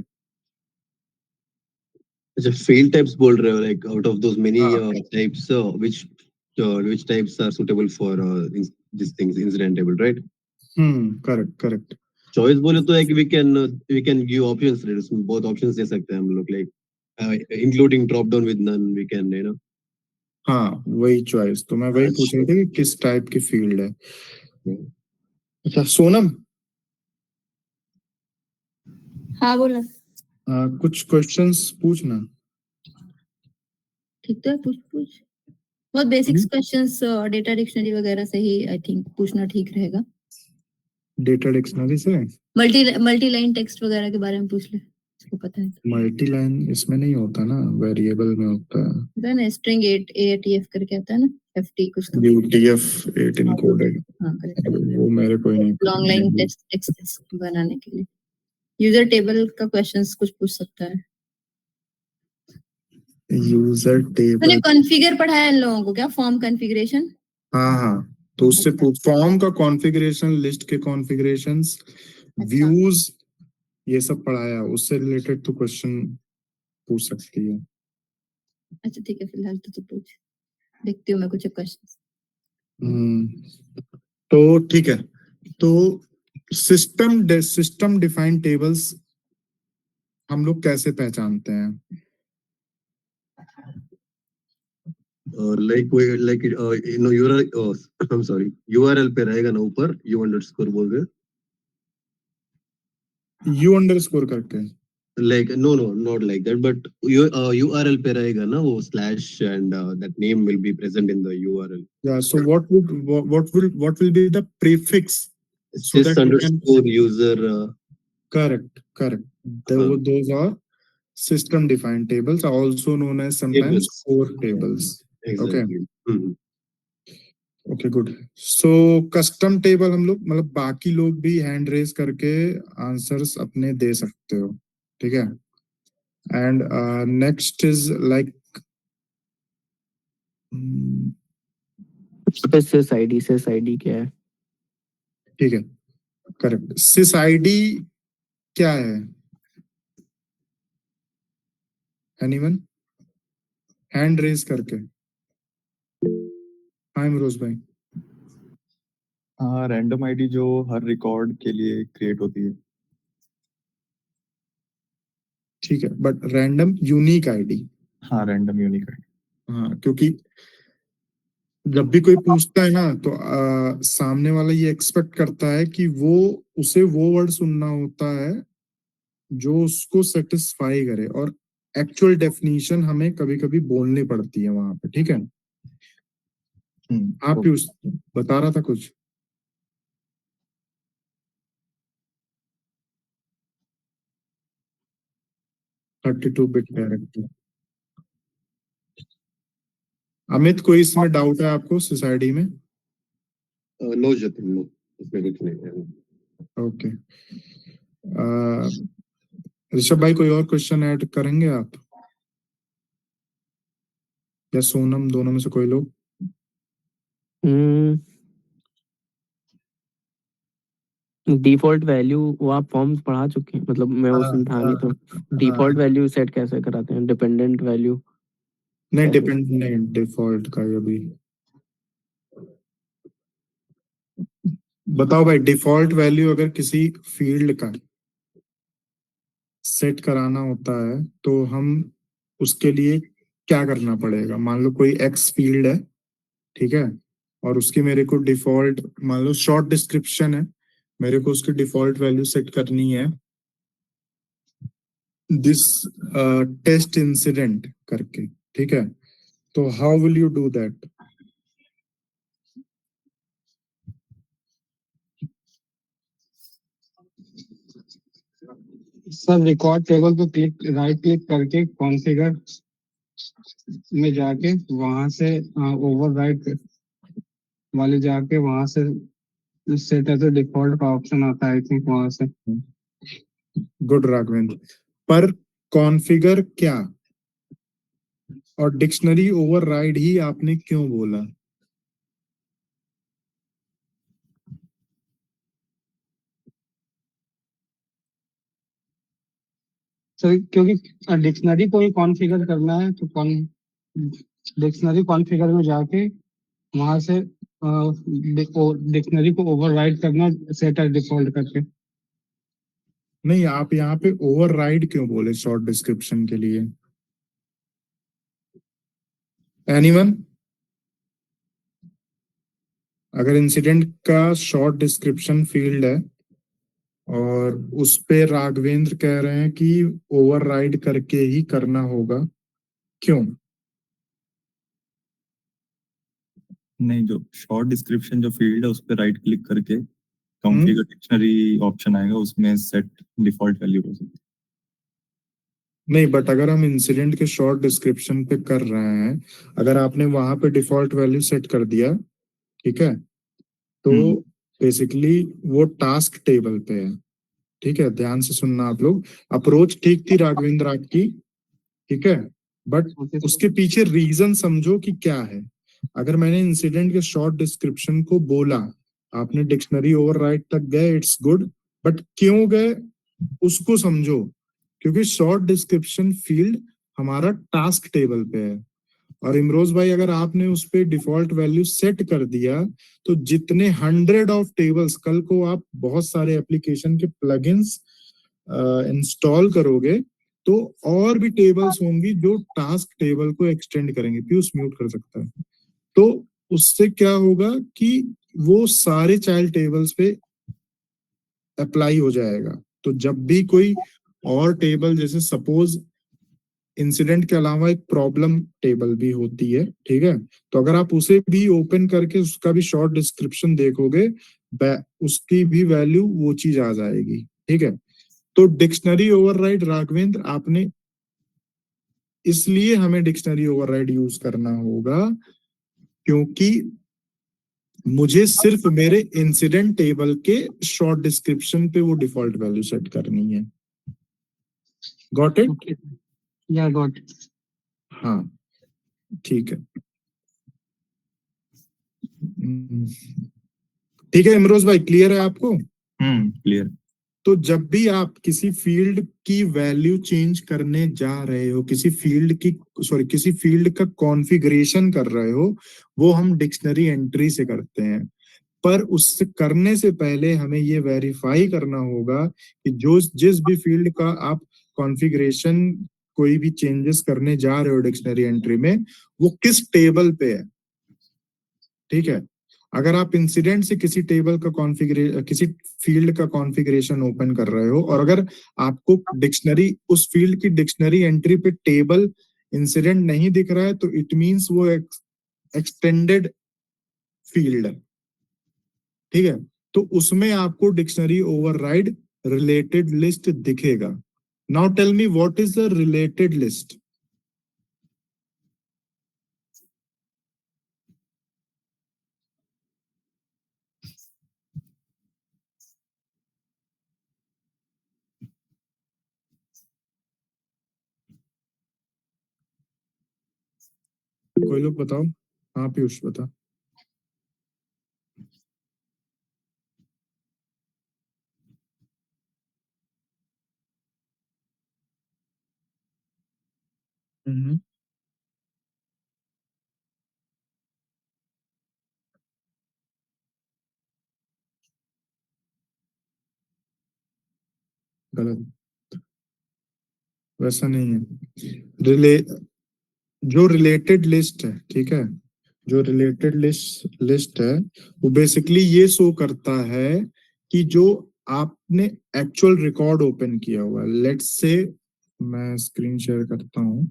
अच्छा, field types बोल रहे हो, like out of those many हाँ। types, which types are suitable for these things, incident table, right? Correct correct. Choice बोले तो like we can give options, right? उसमें बहुत options दे सकते हैं हम लोग, like including drop down with none, we can, you know. हाँ, वही चॉइस, तो मैं वही पूछ अच्छा। रही थी कि किस टाइप की फील्ड है। अच्छा सोनम, हाँ बोला। कुछ क्वेश्चंस पूछना। ठीक तो है, पूछ पूछ। बहुत बेसिक्स क्वेश्चंस डेटा डिक्शनरी वगैरह से ही आई थिंक पूछना ठीक रहेगा। डेटा डिक्शनरी से? मल्टी लाइन टेक्स्ट वगैरह के बारे में पूछ ले, इसको पता है तो। मल्टी लाइन इसमें नहीं होता ना, वेरिएबल में होता है। पता है ना, स्ट्रिंग 8 ATF करके आता है ना, FT कुछ तो। UTF 8 इनकोडेड, हाँ करेक्ट। वो मेरे को ही लॉन्ग लाइन नहीं। टेक्स्ट बनाने के लिए यूजर टेबल का क्वेश्चंस कुछ पूछ सकता है। यूजर तूने टेबल, कॉन्फ़िगर पढ़ाया है इन लोगों को क्या, फॉर्म कॉन्फ़िगरेशन? हाँ हाँ, तो उससे अच्छा फॉर्म का कॉन्फ़िगरेशन, लिस्ट के कॉन्फ़िगरेशंस, अच्छा व्यूज, ये सब पढ़ाया, उससे रिलेटेड तो क्वेश्चन पूछ सकती है। अच्छा ठीक है, फिलहाल तो तू पूछ, देखती हूँ मैं कुछ क्वेश्चंस। तो ठीक है, तो सिस्टम डिफाइंड टेबल्स हम लोग कैसे पहचानते हैं? Like we like you know URL, I'm sorry, URL पे रहेगा ना ऊपर u_, बोल के, यू अंडरस्कोर करके? like no, not like that, but URL पे रहेगा ना वो slash, and that name will be present in the URL. Yeah, so what will be the prefix so Sys that we can? underscore user. Correct. Uh, Those are system defined tables, are also known as sometimes Tables. core tables. Okay. Exactly. Okay good. So custom table हम लोग, मतलब बाकी लोग भी hand raise करके answers अपने दे सकते हो, ठीक है? And next is like sys ID क्या है? ठीक है, करेक्ट। सिस आईडी क्या है? एनीवन हैंड रेज करके। हाँ इमरोज भाई। हाँ, रैंडम आईडी जो हर रिकॉर्ड के लिए क्रिएट होती है। ठीक है, बट रैंडम यूनिक आईडी। हाँ, रैंडम यूनिक आईडी। हाँ, क्योंकि जब भी कोई पूछता है ना तो सामने वाला ये एक्सपेक्ट करता है कि उसे वो वर्ड सुनना होता है जो उसको सेटिस्फाई करे, और एक्चुअल डेफिनेशन हमें कभी कभी बोलनी पड़ती है वहां पे। ठीक है, आप ओके। बता रहा था कुछ। Thirty two bit character. Amit, कोई इसमें डाउट है आपको सोसाइटी में? नो जतिन, नो, इसमें कुछ नहीं है। ओके, ऋषभ भाई कोई और क्वेश्चन ऐड करेंगे आप या सोनम, दोनों में से कोई लोग? डिफॉल्ट वैल्यू वो आप फॉर्म्स पढ़ा चुके हैं, मतलब मैं उसमें था नहीं, तो डिफॉल्ट वैल्यू सेट कैसे कराते हैं? डिपेंडेंट वैल्यू नहीं, कैसे? डिपेंड नहीं, डिफॉल्ट का ये भी बताओ भाई। डिफॉल्ट वैल्यू अगर किसी फील्ड का सेट कराना होता है तो हम उसके लिए क्या करना पड़ेगा? मान लो कोई एक्स फील्ड है, ठीक है, और उसकी मेरे को डिफॉल्ट, मान लो शॉर्ट डिस्क्रिप्शन है, मेरे को उसकी डिफॉल्ट वैल्यू सेट करनी है दिस टेस्ट इंसिडेंट करके। ठीक है, तो how will you do that? Sir record table पे राइट क्लिक करके कॉन्फ़िगर में जाके वहां से ओवरराइट वाले जाके वहां से सेट एज डिफॉल्ट का ऑप्शन आता है, आई थिंक वहां से। गुड राघवेंद्र, पर कॉन्फ़िगर क्या और डिक्शनरी ओवरराइड ही आपने क्यों बोला? सर क्योंकि डिक्शनरी को ही कॉन्फ़िगर करना है, तो डिक्शनरी कॉन्फ़िगर में जाके वहां से डिक्शनरी को ओवरराइड करना सेट एज डिफॉल्ट करके। नहीं, आप यहाँ पे ओवरराइड क्यों बोले शॉर्ट डिस्क्रिप्शन के लिए? एनीवन? अगर इंसिडेंट का शॉर्ट डिस्क्रिप्शन फील्ड है और उस पे राघवेंद्र कह रहे हैं कि ओवरराइड करके ही करना होगा, क्यों? नहीं, जो शॉर्ट डिस्क्रिप्शन जो फील्ड है उस पर राइट क्लिक करके कॉन्फ़िगर डिक्शनरी ऑप्शन आएगा, उसमें सेट डिफॉल्ट वैल्यू हो सकती नहीं, बट अगर हम इंसिडेंट के शॉर्ट डिस्क्रिप्शन पे कर रहे हैं, अगर आपने वहां पे डिफॉल्ट वैल्यू सेट कर दिया, ठीक है, तो है। बेसिकली वो टास्क टेबल पे है। ठीक है, ध्यान से सुनना आप लोग। अप्रोच ठीक थी राघवेंद्र आपकी, ठीक है, बट ओके सर। उसके पीछे रीजन समझो कि क्या है। अगर मैंने इंसिडेंट के शॉर्ट डिस्क्रिप्शन को बोला, आपने डिक्शनरी ओवरराइड तक गए, इट्स गुड, बट क्यों गए उसको समझो। क्योंकि शॉर्ट डिस्क्रिप्शन फील्ड हमारा टास्क टेबल पे है, और इमरोज भाई अगर आपने उस पे डिफॉल्ट वैल्यू सेट कर दिया तो जितने 100 ऑफ टेबल्स, कल को आप बहुत सारे एप्लीकेशन के प्लगइन्स इंस्टॉल करोगे तो और भी टेबल्स होंगी जो टास्क टेबल को एक्सटेंड करेंगे। पीयूष म्यूट कर सकता है। तो उससे क्या होगा कि वो सारे चाइल्ड टेबल्स पे अप्लाई हो जाएगा। तो जब भी कोई और टेबल, जैसे सपोज इंसिडेंट के अलावा एक प्रॉब्लम टेबल भी होती है, ठीक है, तो अगर आप उसे भी ओपन करके उसका भी शॉर्ट डिस्क्रिप्शन देखोगे, उसकी भी वैल्यू वो चीज आ जाएगी। ठीक है, तो डिक्शनरी ओवरराइड राघवेंद्र आपने, इसलिए हमें डिक्शनरी ओवरराइड यूज करना होगा क्योंकि मुझे सिर्फ मेरे इंसिडेंट टेबल के शॉर्ट डिस्क्रिप्शन पे वो डिफॉल्ट वैल्यू सेट करनी है। Got it? ओके, या गॉट। हाँ, ठीक है। ठीक है इमरोज भाई, क्लियर है आपको? क्लियर। तो जब भी आप किसी फील्ड की वैल्यू चेंज करने जा रहे हो, किसी फील्ड का कॉन्फ़िगरेशन कर रहे हो, वो हम डिक्शनरी एंट्री से करते हैं। पर उससे करने से पहले हमें ये वेरीफाई करना होगा कि जो जिस भी फील्ड का आप कॉन्फ़िगरेशन, कोई भी चेंजेस करने जा रहे हो डिक्शनरी एंट्री में, वो किस टेबल पे है। ठीक है, अगर आप इंसिडेंट से किसी टेबल का कॉन्फ़िगरेशन, किसी फील्ड का कॉन्फ़िगरेशन ओपन कर रहे हो, और अगर आपको डिक्शनरी, उस फील्ड की डिक्शनरी एंट्री पे टेबल इंसिडेंट नहीं दिख रहा है, तो इट मींस वो एक्सटेंडेड फील्ड है। ठीक है, तो उसमें आपको डिक्शनरी ओवरराइड रिलेटेड लिस्ट दिखेगा। Now tell me what is the related list. कोई लोग बताओ। हाँ पीयूष बता। हम्म, गलत, वैसा नहीं है। रिले जो रिलेटेड लिस्ट है, ठीक है, जो रिलेटेड लिस्ट है, वो बेसिकली ये शो करता है कि जो आपने एक्चुअल रिकॉर्ड ओपन किया हुआ है। लेट्स से मैं स्क्रीन शेयर करता हूँ।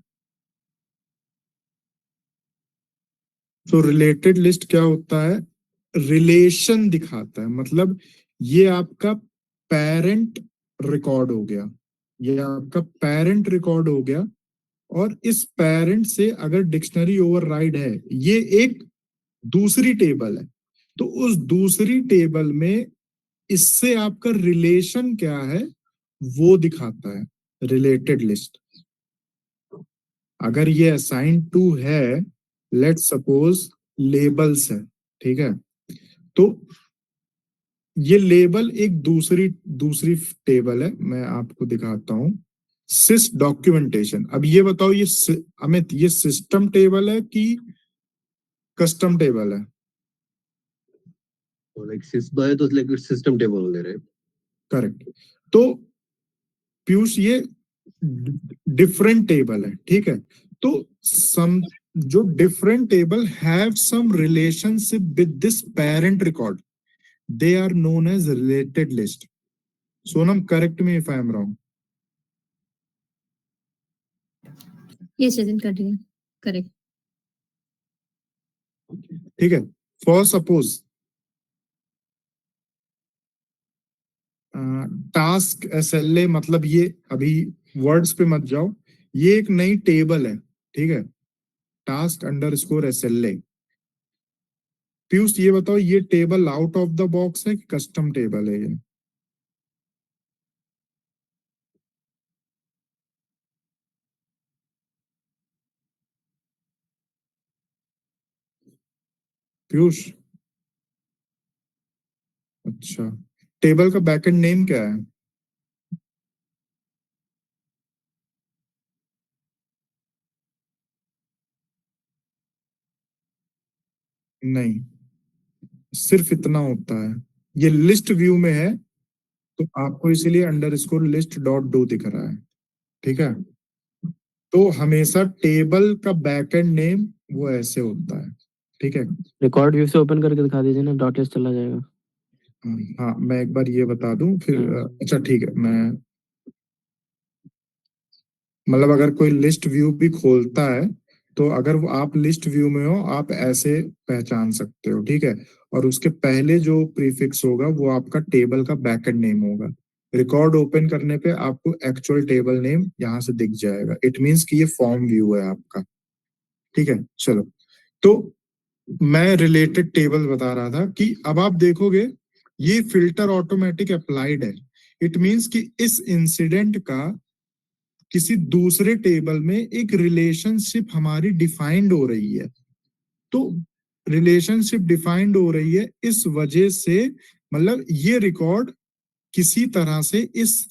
तो रिलेटेड लिस्ट क्या होता है? रिलेशन दिखाता है, मतलब ये आपका पेरेंट रिकॉर्ड हो गया, ये आपका पेरेंट रिकॉर्ड हो गया, और इस पेरेंट से अगर डिक्शनरी ओवरराइड है, ये एक दूसरी टेबल है, तो उस दूसरी टेबल में इससे आपका रिलेशन क्या है वो दिखाता है रिलेटेड लिस्ट। अगर ये असाइन टू है, लेट्स सपोज लेबल्स है, ठीक है, तो ये लेबल एक दूसरी दूसरी टेबल है, मैं आपको दिखाता हूं। सिस डॉक्यूमेंटेशन। अब ये बताओ, अमित, ये सिस्टम टेबल है कि कस्टम टेबल है? लाइक सिस्बा है तो लाइक सिस्टम टेबल हो रहा है। करेक्ट। तो पीयूष ये डिफरेंट टेबल है, ठीक है, तो सम जो different table have some relationship with this parent record, they are known as related list. Sonam, correct me if I am wrong. Yes, Jatin, continue. Correct. ठीक है, फॉर सपोज टास्क एसएलए, मतलब ये अभी वर्ड्स पे मत जाओ, ये एक नई टेबल है, ठीक है, टास्क अंडरस्कोर एसएलए। पीयूष ये बताओ, ये table out of the box है कि कस्टम टेबल है ये? पीयूष, अच्छा, टेबल का बैकएंड नेम क्या है? नहीं, सिर्फ इतना होता है, ये लिस्ट व्यू में है, तो आपको इसीलिए अंडरस्कोर लिस्ट डॉट डू दिख रहा है, ठीक है। तो हमेशा टेबल का बैकएंड नेम वो ऐसे होता है, ठीक है। रिकॉर्ड व्यू से ओपन करके दिखा दीजिए ना, डॉट एस चला जाएगा। हाँ, मैं एक बार ये बता दूं फिर। अच्छा ठीक है, मैं मतलब अगर कोई लिस्ट व्यू भी खोलता है, तो अगर वो आप लिस्ट व्यू में हो, आप ऐसे पहचान सकते हो, ठीक है। और उसके पहले जो प्रीफिक्स होगा वो आपका टेबल का बैकएंड नेम होगा। रिकॉर्ड ओपन करने पे आपको एक्चुअल टेबल नेम यहाँ से दिख जाएगा, इट मींस कि ये फॉर्म व्यू है आपका, ठीक है। चलो, तो मैं रिलेटेड टेबल बता रहा था कि अब आप देखोगे ये फिल्टर ऑटोमेटिक अप्लाइड है। इट मींस कि इस इंसिडेंट का किसी दूसरे टेबल में एक रिलेशनशिप हमारी डिफाइंड हो रही है। तो रिलेशनशिप डिफाइंड हो रही है इस वजह से, मतलब ये रिकॉर्ड किसी तरह से इस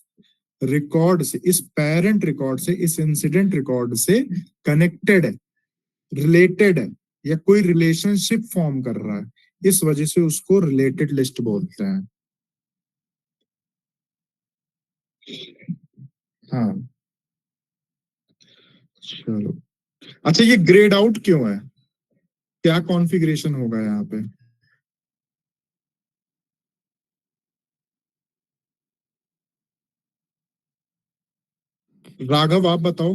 रिकॉर्ड से, इस पेरेंट रिकॉर्ड से, इस इंसिडेंट रिकॉर्ड से कनेक्टेड है, रिलेटेड है, या कोई रिलेशनशिप फॉर्म कर रहा है, इस वजह से उसको रिलेटेड लिस्ट बोलते हैं। हाँ चलो, अच्छा ये ग्रेड आउट क्यों है, क्या कॉन्फ़िगरेशन होगा यहाँ पे? राघव आप बताओ।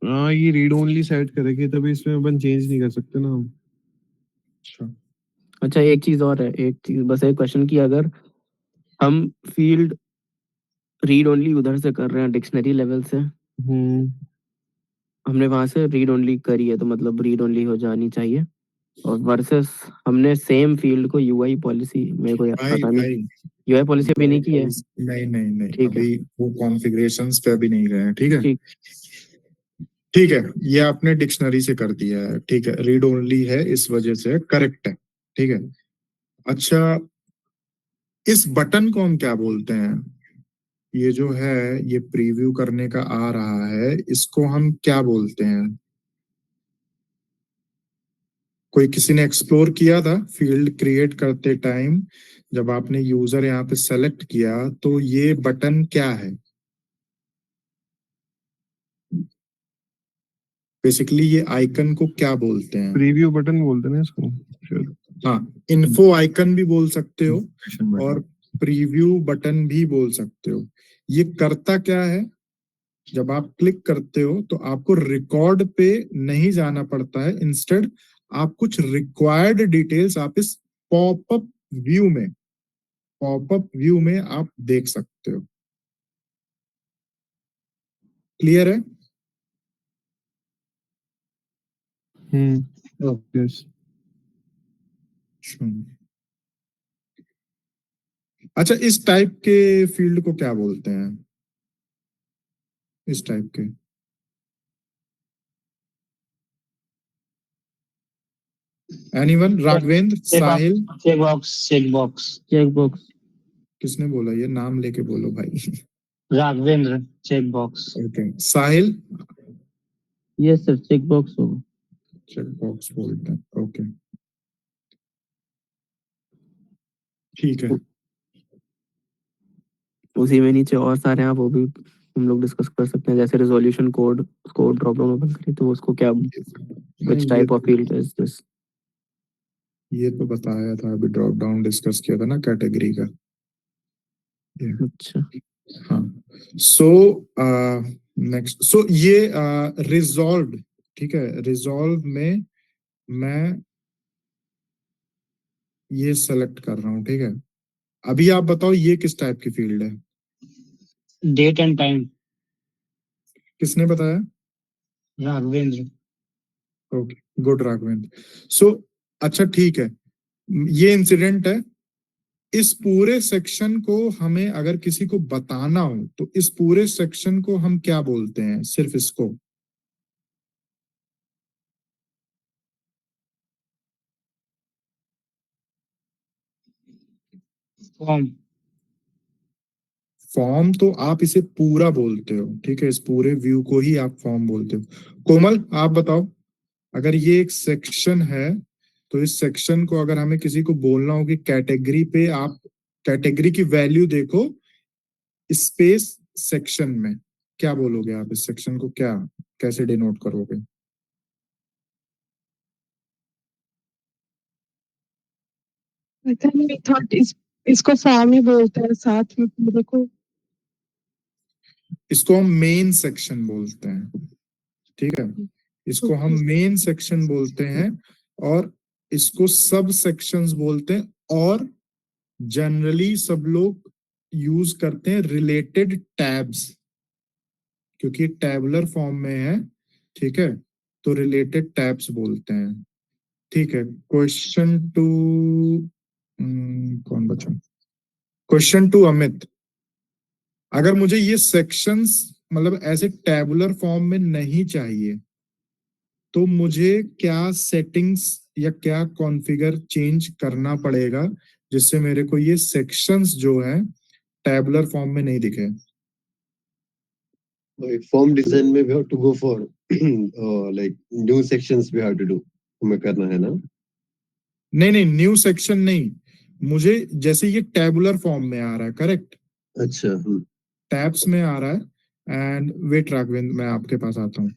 हाँ, ये रीड ओनली सेट करेगी तभी इसमें अपन चेंज नहीं कर सकते ना। अच्छा अच्छा एक चीज और है, एक चीज बस, एक क्वेश्चन की अगर हम फील्ड रीड ओनली उधर से कर रहे हैं डिक्शनरी लेवल से, हमने वहां से रीड ओनली करी है तो मतलब रीड ओनली हो जानी चाहिए, और वर्सेस हमने सेम फील्ड को यूआई पॉलिसी, मेरे को भाई पता नहीं, भाई, यूआई पॉलिसी अभी नहीं की है। नहीं नहीं नहीं, ठीक है, अभी वो कॉन्फ़िगरेशंस पे अभी नहीं गए हैं, ठीक है। ठीक। ठीक है, ये आपने डिक्शनरी से कर दिया है, ठीक है, रीड ओनली है इस वजह से करेक्ट है, ठीक है। अच्छा, इस बटन को हम क्या बोलते हैं? ये जो है, ये प्रीव्यू करने का आ रहा है, इसको हम क्या बोलते हैं? कोई किसी ने एक्सप्लोर किया था फील्ड क्रिएट करते टाइम, जब आपने यूजर यहाँ पे सेलेक्ट किया तो ये बटन क्या है? बेसिकली ये आइकन को क्या बोलते हैं? प्रीव्यू बटन बोलते हैं ना इसको शायद। हाँ, इन्फो आइकन भी बोल सकते हो Information button. और प्रीव्यू बटन भी बोल सकते हो। ये करता क्या है? जब आप क्लिक करते हो तो आपको रिकॉर्ड पे नहीं जाना पड़ता है, इंस्टेड आप कुछ रिक्वायर्ड डिटेल्स आप इस पॉपअप व्यू में, पॉपअप व्यू में आप देख सकते हो। क्लियर है? यस। अच्छा, इस टाइप के फील्ड को क्या बोलते हैं? इस टाइप के anyone? Raghavendra, Sahil, check box, check box, check box. किसने बोला? ये नाम लेके बोलो भाई। Raghavendra, check box. Okay, Sahil, yes sir, check box होगा। चेक बॉक्स बोलते हैं, ओके ठीक है। उसी में नीचे और सारे हैं, वो भी हम लोग डिस्कस कर सकते हैं, जैसे resolution code, code drop down open करें तो उसको क्या, नहीं, which type of field is this. ये तो बताया था, अभी ड्रॉप डाउन डिस्कस किया था ना कैटेगरी का। अच्छा, हाँ, सो नेक्स्ट, सो ये रिजॉल्व, ठीक है, रिजॉल्व में मैं ये सेलेक्ट कर रहा हूँ, ठीक है। अभी आप बताओ ये किस टाइप की फील्ड है? डेट एंड टाइम, किसने बताया? Raghavendra. Okay, good Raghavendra. So अच्छा ठीक है, ये इंसिडेंट है, इस पूरे सेक्शन को हमें अगर किसी को बताना हो तो इस पूरे सेक्शन को हम क्या बोलते हैं? सिर्फ इसको फॉर्म। फॉर्म तो आप इसे पूरा बोलते हो, ठीक है, इस पूरे व्यू को ही आप फॉर्म बोलते हो। कोमल आप बताओ, अगर ये एक सेक्शन है तो इस सेक्शन को अगर हमें किसी को बोलना हो कि कैटेगरी पे आप कैटेगरी की वैल्यू देखो स्पेस सेक्शन में, क्या बोलोगे आप? इस सेक्शन को क्या, कैसे डिनोट करोगे? पता नहीं, थॉट इसको फॉर्म ही बोलते हैं साथ में पूरे को। इसको हम मेन सेक्शन बोलते हैं, ठीक है, इसको हम मेन सेक्शन बोलते हैं, और इसको सब सेक्शंस बोलते हैं, और जनरली सब लोग यूज करते हैं रिलेटेड टैब्स, क्योंकि टैबुलर फॉर्म में है, ठीक है, तो रिलेटेड टैब्स बोलते हैं। ठीक है, क्वेश्चन टू, कौन बचा? क्वेश्चन टू अमित, अगर मुझे ये सेक्शंस मतलब ऐसे टैबुलर फॉर्म में नहीं चाहिए, तो मुझे क्या सेटिंग्स या क्या कॉन्फ़िगर चेंज करना पड़ेगा जिससे मेरे को ये सेक्शंस जो है टैबुलर फॉर्म में नहीं दिखे? Like form design में we have to go for like new sections we have to do. हमें करना है ना? नहीं नहीं, न्यू सेक्शन नहीं, मुझे जैसे ये टैबुलर फॉर्म में आ रहा है, करेक्ट, अच्छा टैब्स में आ रहा है, एंड वेट राघवेंद्र मैं आपके पास आता हूँ,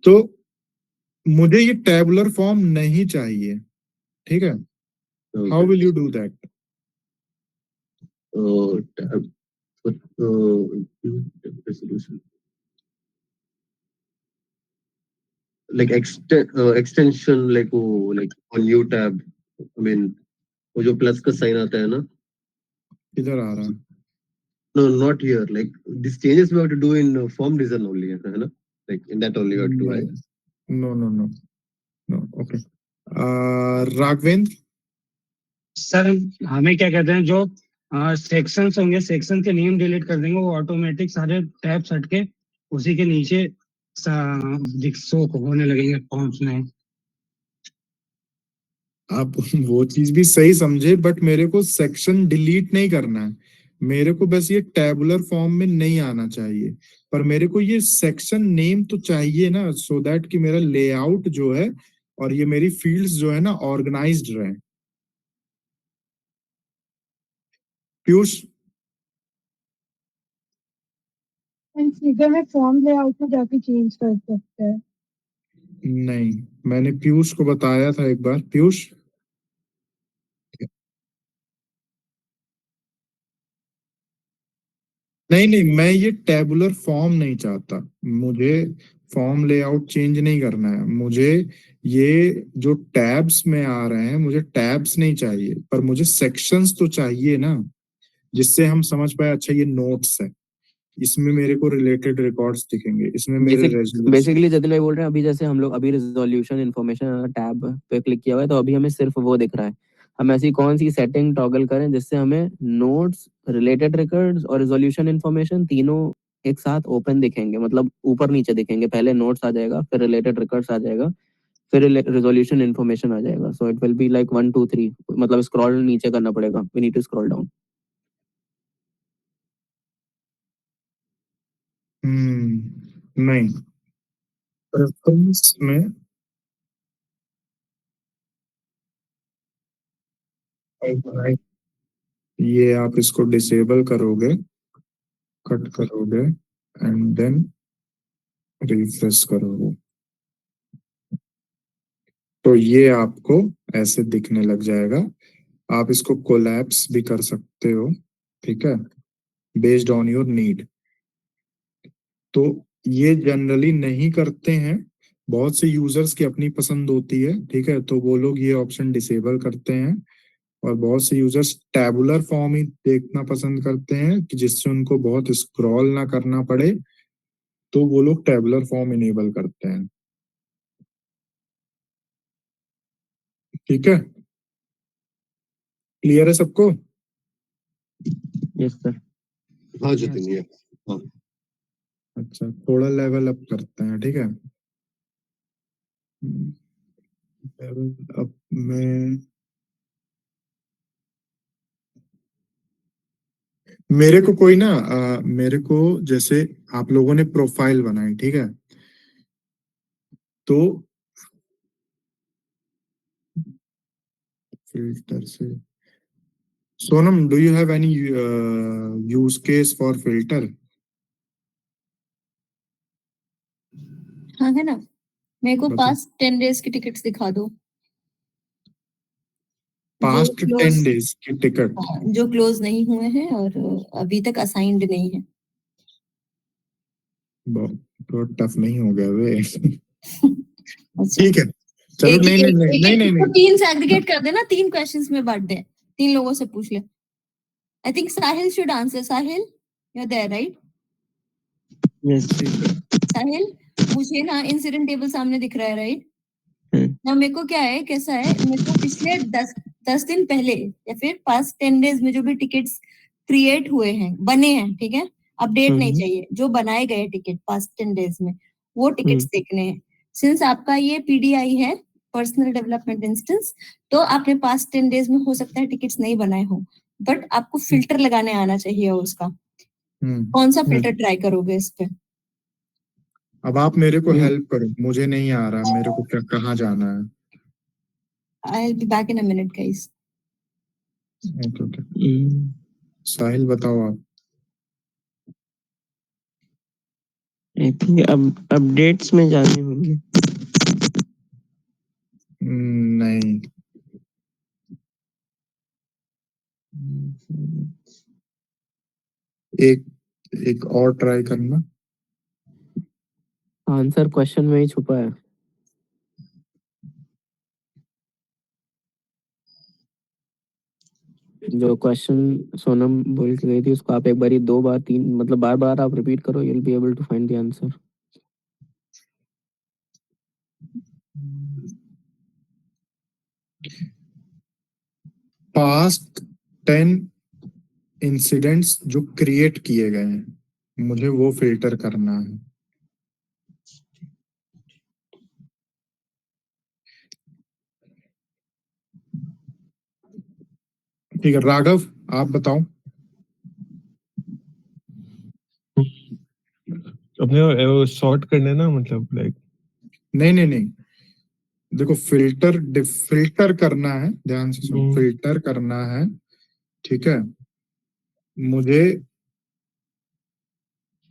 तो मुझे ये टैबुलर फॉर्म नहीं चाहिए, ठीक है? How will you do that? tab resolution like extension like वो like on new tab. I mean वो जो प्लस का साइन आता है ना? किधर आ रहा है? No, not here. Like these changes we have to do in form design only, है ना? Like in that only we have to do, right? No no no no, okay. Raghavendra, sir हमें क्या कहते हैं, जो सेक्शंस होंगे, सेक्शन के name delete कर देंगे, वो ऑटोमेटिक सारे टैब्स हटके उसी के नीचे शो होने लगेंगे फॉर्म्स में। आप वो चीज भी सही समझे, बट मेरे को सेक्शन डिलीट नहीं करना है, मेरे को बस ये टैबुलर फॉर्म में नहीं आना चाहिए, पर मेरे को ये सेक्शन नेम तो चाहिए ना, सो दैट कि मेरा लेआउट जो है और ये मेरी फील्ड्स जो है ना ऑर्गेनाइज्ड रहे। पीयूष, कॉन्फ़िगर में फॉर्म लेआउट में जाके चेंज कर सकते हैं। नहीं, मैंने पीयूष को बताया था एक बार। पीयूष, नहीं नहीं, मैं ये टैबुलर फॉर्म नहीं चाहता, मुझे फॉर्म लेआउट चेंज नहीं करना है, मुझे ये जो टैब्स में आ रहे हैं मुझे टैब्स नहीं चाहिए, पर मुझे सेक्शंस तो चाहिए ना, जिससे हम समझ पाए अच्छा ये नोट्स है, इसमें मेरे को रिलेटेड रिकॉर्ड्स दिखेंगे, इसमें मेरे रेजोल्यूशन। बेसिकली जतिन भाई बोल रहे हैं अभी जैसे हम लोग अभी रिजोल्यूशन इन्फॉर्मेशन टैब पे क्लिक किया हुआ है तो अभी हमें सिर्फ वो दिख रहा है। हम ऐसी कौन सी सेटिंग टॉगल करें जिससे हमें नोट्स, रिलेटेड रिकॉर्ड्स और रिजोल्यूशन इन्फॉर्मेशन तीनों एक साथ ओपन दिखेंगे, मतलब ऊपर नीचे दिखेंगे। पहले नोट्स आ जाएगा, फिर रिलेटेड रिकॉर्ड्स आ जाएगा, फिर रिजोल्यूशन इन्फॉर्मेशन आ जाएगा। So it will be like 1 2 3, मतलब स्क्रॉल नीचे करना पड़ेगा, we need to scroll down. नहीं, प्रेफरेंस में ये आप इसको डिसेबल करोगे, कट करोगे, एंड देन रिफ्रेश करोगे, तो ये आपको ऐसे दिखने लग जाएगा। आप इसको कोलैप्स भी कर सकते हो, ठीक है, बेस्ड ऑन योर नीड। तो ये जनरली नहीं करते हैं, बहुत से यूजर्स की अपनी पसंद होती है, ठीक है, तो वो लोग ये ऑप्शन डिसेबल करते हैं, और बहुत से यूजर्स टैबुलर फॉर्म ही देखना पसंद करते हैं कि जिससे उनको बहुत स्क्रॉल ना करना पड़े, तो वो लोग टैबुलर फॉर्म इनेबल करते हैं, ठीक है? क्लियर है सबको? Yes sir. हाँ जतिन, ये हाँ अच्छा, थोड़ा लेवल अप करते हैं, ठीक है? लेवल अप में मेरे को कोई ना मेरे को जैसे आप लोगों ने प्रोफाइल बनाई, ठीक है, तो फिल्टर से Sonam, do you have any use case for filter? हाँ है ना, मेरे को बता। पास्ट 10 डेज की टिकट्स दिखा दो जो पास्ट क्लोज, 10 डेज की टिकट? जो क्लोज नहीं हुए हैं और अभी तक असाइंड नहीं है। बहुत टफ नहीं हो गया वे? अच्छा, ठीक है, चलो, एक नहीं नहीं एक नहीं नहीं एक नहीं इसको नहीं, 3 सेग्रीगेट कर देना, 3 क्वेश्चंस में बांट दे, 3 लोगों से पूछ ले। I think Sahil should answer. Sahil, you are there right? Yes. Sahil, मुझे ना इंसिडेंट टेबल सामने दिख रहा है, राइट? हम्म। ना मेरे को क्या है, कैसा है, मेरे को पिछले 10 दिन पहले या फिर पास्ट 10 डेज में जो भी टिकट्स क्रिएट हुए हैं, बने हैं, ठीक है, अपडेट नहीं चाहिए, जो बनाए गए टिकट पास्ट 10 डेज में वो टिकट्स देखने हैं। सिंस आपका ये पीडीआई है, पर्सनल डेवलपमेंट इंस्टेंस, तो आपने पास्ट 10 डेज में हो सकता है टिकट्स नहीं बनाए हो, बट आपको फिल्टर लगाने आना चाहिए उसका। कौन सा फिल्टर ट्राई करोगे इस पे? अब आप मेरे को हेल्प करो, मुझे नहीं आ रहा, मेरे को क्या कहाँ जाना है। I'll be back in a minute, guys. Okay okay, Sahil बताओ आप। आई थिंक अब अपडेट्स में जाने होंगे। नहीं, एक और ट्राई करना। आंसर क्वेश्चन में ही छुपा है। जो क्वेश्चन सोनम बोल के गई थी उसको आप एक बार 2 बार 3 मतलब बार बार आप रिपीट करो, you will be able to find the answer. Past 10 incidents जो क्रिएट किए गए हैं, मुझे वो फिल्टर करना है। ठीक है राघव, आप बताओ। अपने सॉर्ट करने ना, मतलब लाइक नहीं नहीं नहीं, देखो फिल्टर करना है, ध्यान से सुनो, फिल्टर करना है, ठीक है। मुझे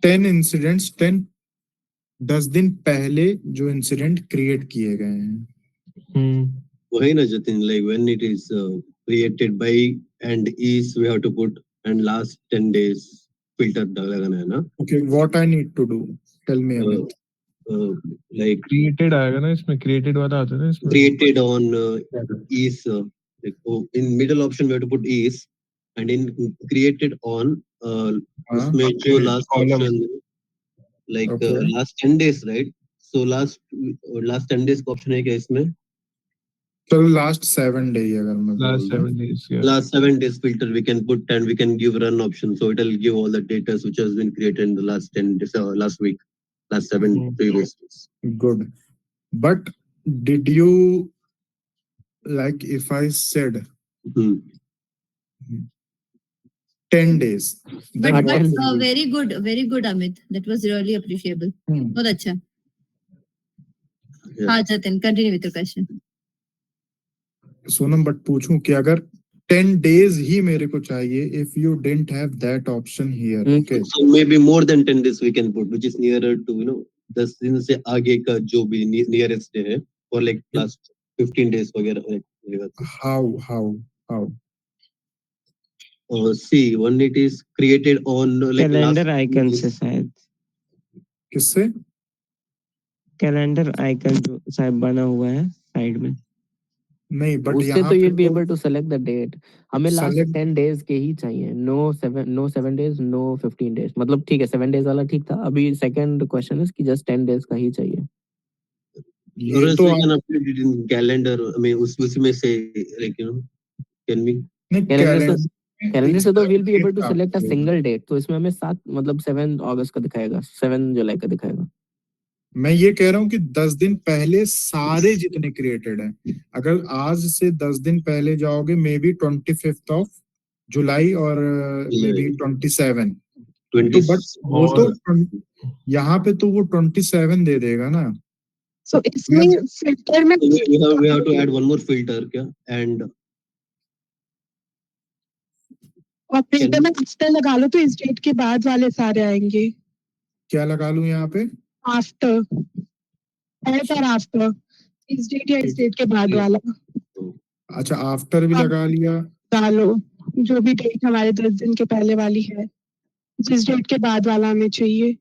10 दिन पहले जो इंसिडेंट क्रिएट किए गए हैं। वही ना Jatin, like when it is created by and is we have to put and last 10 days filter लगाना है ना। Okay, what I need to do, tell me Amit. Like created आएगा ना इसमें, क्रिएटेड वाला आता है ना इसमें। created on is like in middle option we have to put is and in created on उसमें जो last option like last 10 days right, so last 10 days का option है क्या इसमें? चलो लास्ट 7 डे अगर मैं Last 7 days, yeah. Last 7 days filter we can put and we can give run option, so it will give all the data which has been created in the last 10 days, last week, last 7 previous days. Good, but did you like if I said 10 days then But what will you do? very good Amit, that was really appreciable. बहुत अच्छा। Yeah. हाँ Jatin, continue with your question. Sonam, but पूछूं कि अगर 10 days ही मेरे को चाहिए, if you didn't have that option here, okay, So maybe more than 10 days we can put, which is nearer to 10 दिन से आगे का जो भी nearest day है, or like last 15 days वगैरह। how See, one it is created on like calendar icon से शायद, किससे? कैलेंडर आइकन जो शायद बना हुआ है साइड में। नहीं, बट उससे यहाँ तो पे you'll be able to select the date। हमें लास्ट select 10 days के ही चाहिए, no 7 days, no 15 days। मतलब ठीक है 7 days वाला ठीक था, अभी सेकंड क्वेश्चन है कि जस्ट 10 days का ही चाहिए। ये or else तो we can update it in calendar, I mean उसमें से like can we नहीं, कैलेंडर से तो we'll be able to date select a आपको single date। तो इसमें हमें 7 मतलब 7 अगस्त का दिखाएगा, 7 जुलाई का दिखाएगा। मैं ये कह रहा हूँ कि 10 दिन पहले सारे जितने क्रिएटेड हैं, अगर आज से 10 दिन पहले जाओगे, may be 25th of July और मे बी 27, तो बट वो तो यहाँ पे तो वो 27 दे देगा ना। So इसमें फिल्टर में we have to add one more filter क्या, and और फिल्टर में आफ्टर लगा लो तो इस डेट के बाद वाले सारे आएंगे। क्या लगा लूं यहाँ पे? आफ्टर और आफ्टर, इस डेट या इस डेट के बाद वाला अच्छा, आफ्टर भी लगा लिया। डालो, जो भी डेट हमारे 10 दिन के पहले वाली है, जिस डेट के बाद वाला हमें चाहिए।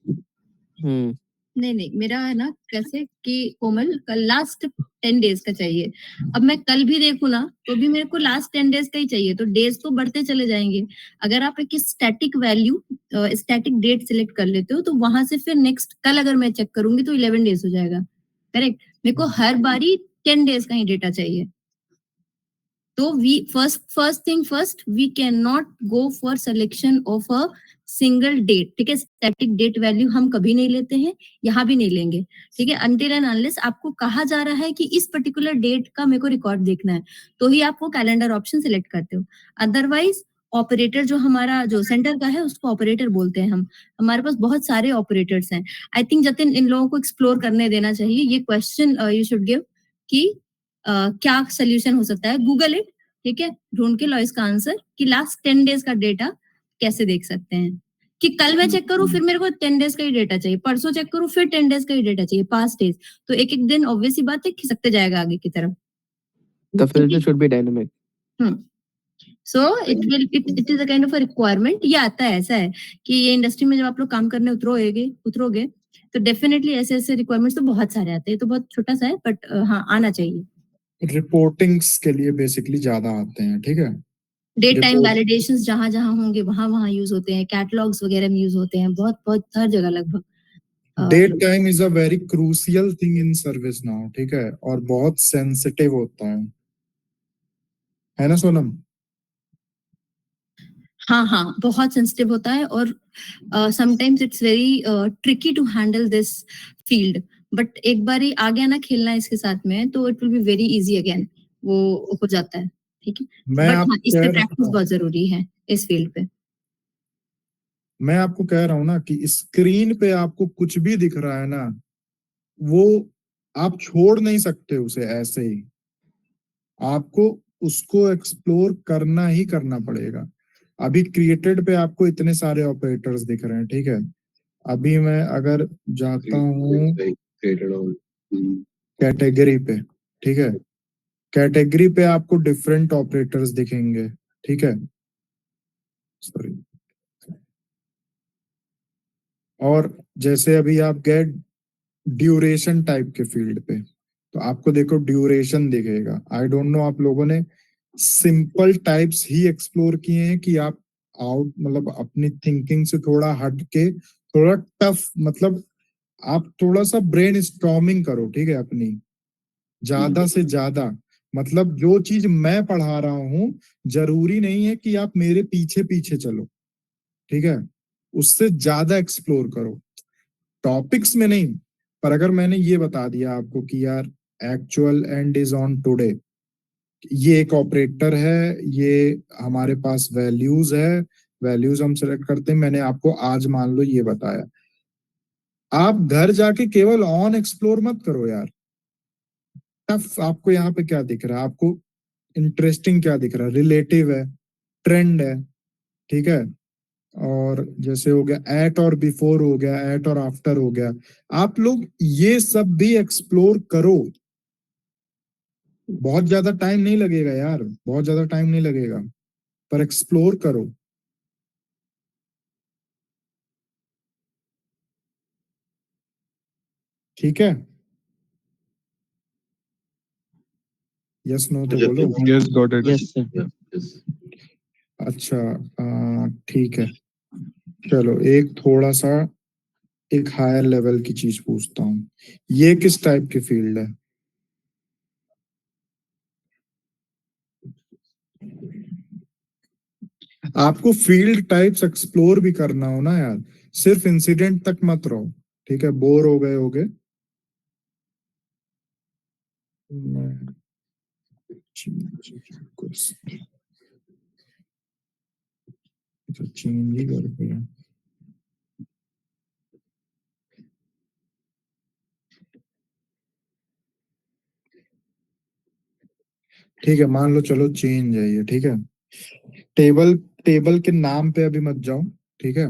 नहीं मेरा है ना कैसे कि कोमल कल लास्ट 10 डेज का चाहिए। अब मैं कल भी देखूं ना तो भी मेरे को लास्ट 10 डेज का ही चाहिए, तो डेज तो बढ़ते चले जाएंगे। अगर आप एक static value static date select कर लेते हो तो वहां से फिर नेक्स्ट कल अगर मैं चेक करूंगी तो 11 डेज हो जाएगा, करेक्ट। मेरे को हर बारी 10 डेज का ही डेटा चाहिए। तो we first thing first, we can not go for selection of a single date, ठीक है, स्टैटिक डेट वैल्यू हम कभी नहीं लेते हैं, यहाँ भी नहीं लेंगे, ठीक है, अनटिल एंड अनलेस आपको कहा जा रहा है कि इस पर्टिकुलर डेट का मेरे को रिकॉर्ड देखना है, तो ही आप वो कैलेंडर ऑप्शन सिलेक्ट करते हो। अदरवाइज ऑपरेटर जो हमारा जो सेंटर का है उसको ऑपरेटर बोलते हैं हम, हमारे पास बहुत सारे ऑपरेटर्स हैं। आई थिंक जतिन इन लोगों को एक्सप्लोर करने देना चाहिए, ये क्वेश्चन यू शुड गिव कि क्या सोल्यूशन हो सकता है, गूगल इट, ठीक है, ढूंढ के लो इसका आंसर कि लास्ट 10 डेज का डेटा कैसे देख सकते हैं, कि कल मैं चेक करूं फिर मेरे को 10 डेज का ही डेटा चाहिए, परसों चेक करूं फिर 10 डेज का ही डेटा चाहिए, 5 डेज, तो एक एक दिन ऑब्वियसली बात है खिसकते जाएगा आगे की तरफ। The filter should be dynamic. So it is a kind of a requirement. ये आता है, ऐसा है कि ये इंडस्ट्री में जब आप लोग काम करने उतरोगे तो डेफिनेटली ऐसे ऐसे रिक्वायरमेंट्स तो बहुत सारे आते हैं, तो बहुत छोटा सा है बट हाँ आना चाहिए। रिपोर्टिंग्स के लिए बेसिकली ज्यादा आते हैं, ठीक है। डेट टाइम Report- वैलिडेशंस जहां जहां होंगे वहां वहां यूज होते हैं, कैटलॉग्स वगैरह में यूज होते हैं, बहुत बहुत हर जगह लगभग। Date time is a very crucial thing in service now, ठीक है, और बहुत सेंसिटिव होता है ना सोनम? हाँ हाँ बहुत सेंसिटिव होता है और sometimes it's very tricky to handle this field, but एक बार ही आ गया ना खेलना इसके साथ में तो it will be very easy again, वो हो जाता है, ठीक है, मैं बट आपको हाँ इस पे कह रहा प्रैक्टिस हूँ बहुत जरूरी है इस फील्ड पे। मैं आपको कह रहा हूँ ना कि स्क्रीन पे आपको कुछ भी दिख रहा है ना, वो आप छोड़ नहीं सकते उसे ऐसे ही, आपको उसको एक्सप्लोर करना ही करना पड़ेगा। अभी क्रिएटेड पे आपको इतने सारे ऑपरेटर्स दिख रहे हैं, ठीक है, अभी मैं अगर जाता हूँ created on कैटेगरी पे, ठीक है, कैटेगरी पे आपको डिफरेंट ऑपरेटर्स दिखेंगे, ठीक है, सॉरी, और जैसे अभी आप गए ड्यूरेशन टाइप के फील्ड पे तो आपको देखो ड्यूरेशन दिखेगा। आई डोंट नो आप लोगों ने सिंपल टाइप्स ही एक्सप्लोर किए हैं कि आप आउट मतलब अपनी थिंकिंग से थोड़ा हट के थोड़ा टफ, मतलब आप थोड़ा सा ब्रेन स्टॉर्मिंग करो, ठीक है, अपनी ज्यादा से ज्यादा, मतलब जो चीज मैं पढ़ा रहा हूं जरूरी नहीं है कि आप मेरे पीछे पीछे चलो, ठीक है, उससे ज्यादा एक्सप्लोर करो, टॉपिक्स में नहीं। पर अगर मैंने ये बता दिया आपको कि यार actual and is on today, ये एक ऑपरेटर है, ये हमारे पास वैल्यूज है, वैल्यूज हम सेलेक्ट करते हैं, मैंने आपको आज मान लो ये बताया, आप घर जाके केवल ऑन एक्सप्लोर मत करो यार, टफ आपको यहाँ पे क्या दिख रहा है, आपको इंटरेस्टिंग क्या दिख रहा है, रिलेटिव है, ट्रेंड है, ठीक है, और जैसे हो गया एट और बिफोर हो गया, एट और आफ्टर हो गया, आप लोग ये सब भी एक्सप्लोर करो। बहुत ज्यादा टाइम नहीं लगेगा यार, बहुत ज्यादा टाइम नहीं लगेगा, पर एक्सप्लोर करो। ठीक है, यस नो तो बोलो। Yes, got it. Yes, sir. yes. अच्छा ठीक है, चलो एक थोड़ा सा एक हायर लेवल की चीज पूछता हूँ, ये किस टाइप की फील्ड है? आपको फील्ड टाइप्स एक्सप्लोर भी करना हो ना यार, सिर्फ इंसिडेंट तक मत रहो, ठीक है, बोर हो गए होगे। चेंज ही कर दिया। ठीक है, मान लो चलो चेंज है ये, ठीक है, टेबल टेबल के नाम पे अभी मत जाओ, ठीक है,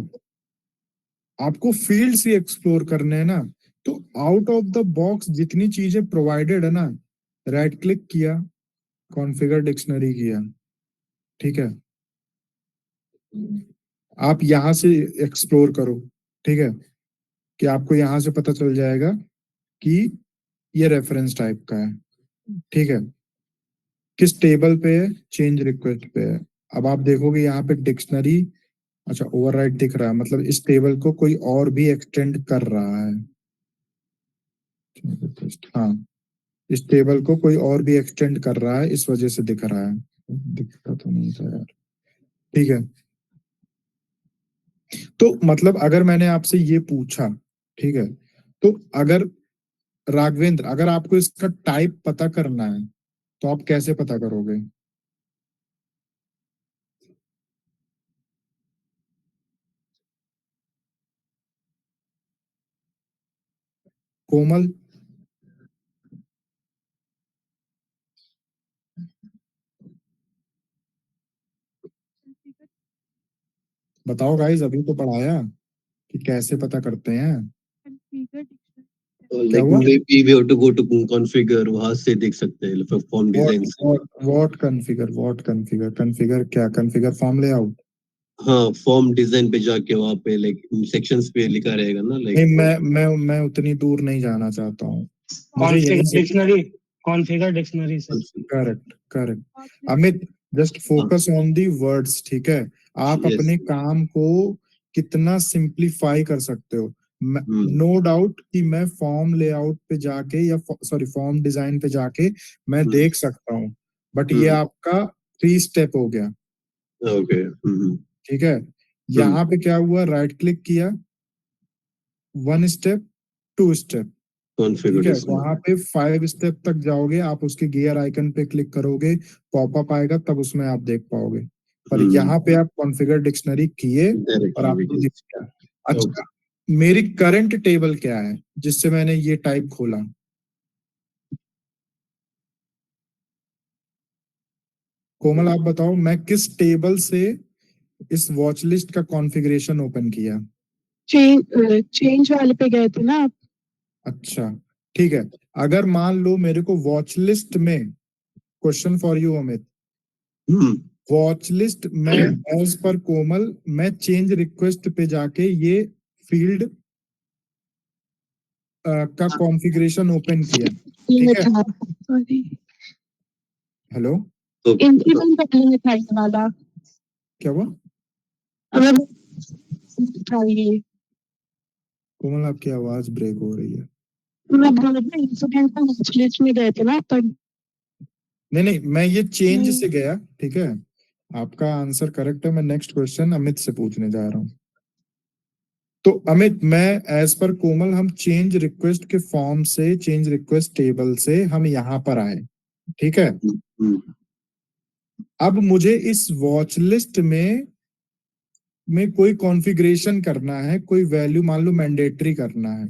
आपको फील्ड्स ही एक्सप्लोर करने हैं ना, तो आउट ऑफ द बॉक्स जितनी चीजें प्रोवाइडेड है ना, राइट क्लिक किया, कॉन्फ़िगर डिक्शनरी किया, ठीक है, आप यहां से एक्सप्लोर करो, ठीक है, कि आपको यहां से पता चल जाएगा कि ये रेफरेंस टाइप का है, ठीक है, किस टेबल पे है, चेंज रिक्वेस्ट पे है। अब आप देखोगे यहाँ पे डिक्शनरी, अच्छा ओवरराइट दिख रहा है, मतलब इस टेबल को कोई और भी एक्सटेंड कर रहा है, हाँ, इस टेबल को कोई और भी एक्सटेंड कर रहा है, इस वजह से दिख रहा है, दिखता तो नहीं था यार, ठीक है, तो मतलब अगर मैंने आपसे ये पूछा, ठीक है, तो अगर राघवेंद्र, अगर आपको इसका टाइप पता करना है तो आप कैसे पता करोगे? कोमल, बताओ गाइस, अभी तो पढ़ाया कि कैसे पता करते हैं। क्या Like हुआ? maybe we have to go to configure, वहां से देख सकते हैं फॉर्म डिजाइन से। What configure? कॉन्फ़िगर क्या? Configure form layout? हाँ, फॉर्म डिजाइन पे जाके वहां पे लाइक सेक्शंस पे लिखा रहेगा ना, लाइक नहीं, मैं उतनी दूर नहीं जाना चाहता हूँ, मुझे यहीं से। कॉन्फ़िगर डिक्शनरी से। Correct, correct. Amit, just focus on the words, ठीक है? आप यस। अपने काम को कितना सिंप्लीफाई कर सकते हो। नो डाउट कि मैं फॉर्म लेआउट पे जाके या सॉरी फॉर्म डिजाइन पे जाके मैं देख सकता हूँ, बट ये आपका 3 स्टेप हो गया, ओके। ठीक है? यहाँ पे क्या हुआ? राइट क्लिक किया, 1 स्टेप, 2 स्टेप, ठीक है? कॉन्फ़िगर। वहां पे 5 स्टेप तक जाओगे, आप उसके गियर आइकन पे क्लिक करोगे, पॉपअप आएगा, तब उसमें आप देख पाओगे। पर यहाँ पे आप कॉन्फ़िगर डिक्शनरी किए और आपको दिख गया। अच्छा, मेरी करंट टेबल क्या है जिससे मैंने ये टाइप खोला? कोमल, आप बताओ, मैं किस टेबल से इस वॉच लिस्ट का कॉन्फ़िगरेशन ओपन किया? चेंज वाले पे गए थे ना आप? अच्छा, ठीक है। अगर मान लो मेरे को वॉच लिस्ट में, question for you Amit, watch list में एज पर कोमल, मैं चेंज रिक्वेस्ट पे जाके ये फील्ड का कॉन्फ़िगरेशन ओपन किया, ये ठीक है? था, सॉरी, हेलो, इंक्रीमेंट पहले था ये वाला, क्या हुआ? अगर था ये, कोमल, आपकी आवाज ब्रेक हो रही है। मैं बोल रही हूँ इंसिडेंट का वॉच लिस्ट में गए थे ना तब। नहीं नहीं, मैं ये चेंज नहीं, से गया, ठीक है? आपका आंसर करेक्ट है। मैं नेक्स्ट क्वेश्चन अमित से पूछने जा रहा हूँ। तो अमित, मैं एज पर कोमल, हम चेंज रिक्वेस्ट के फॉर्म से, चेंज रिक्वेस्ट टेबल से हम यहाँ पर आए, ठीक है? अब मुझे इस वॉच लिस्ट में कोई कॉन्फ़िगरेशन करना है, कोई वैल्यू मान लो मैंडेटरी करना है,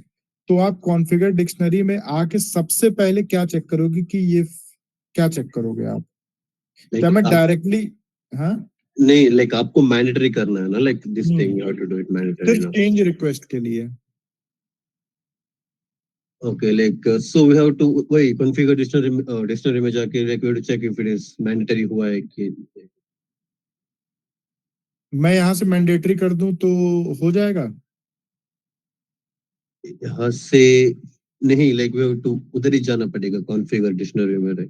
तो आप कॉन्फ़िगर डिक्शनरी में आके सबसे पहले क्या चेक करोगे कि ये क्या चेक करोगे आप? क्या मैं डायरेक्टली, हाँ, नहीं, लाइक आपको मैंडेटरी करना है ना, like this thing you have to do it mandatory सिर्फ ना। चेंज रिक्वेस्ट के लिए? Okay, like so we have to वही configure dictionary में जाके like we have to check if it is mandatory हुआ है कि मैं यहाँ से मैंडेटरी कर दूं तो हो जाएगा? यहाँ से नहीं, like we have to उधर ही जाना पड़ेगा configure dictionary में, अच्छा,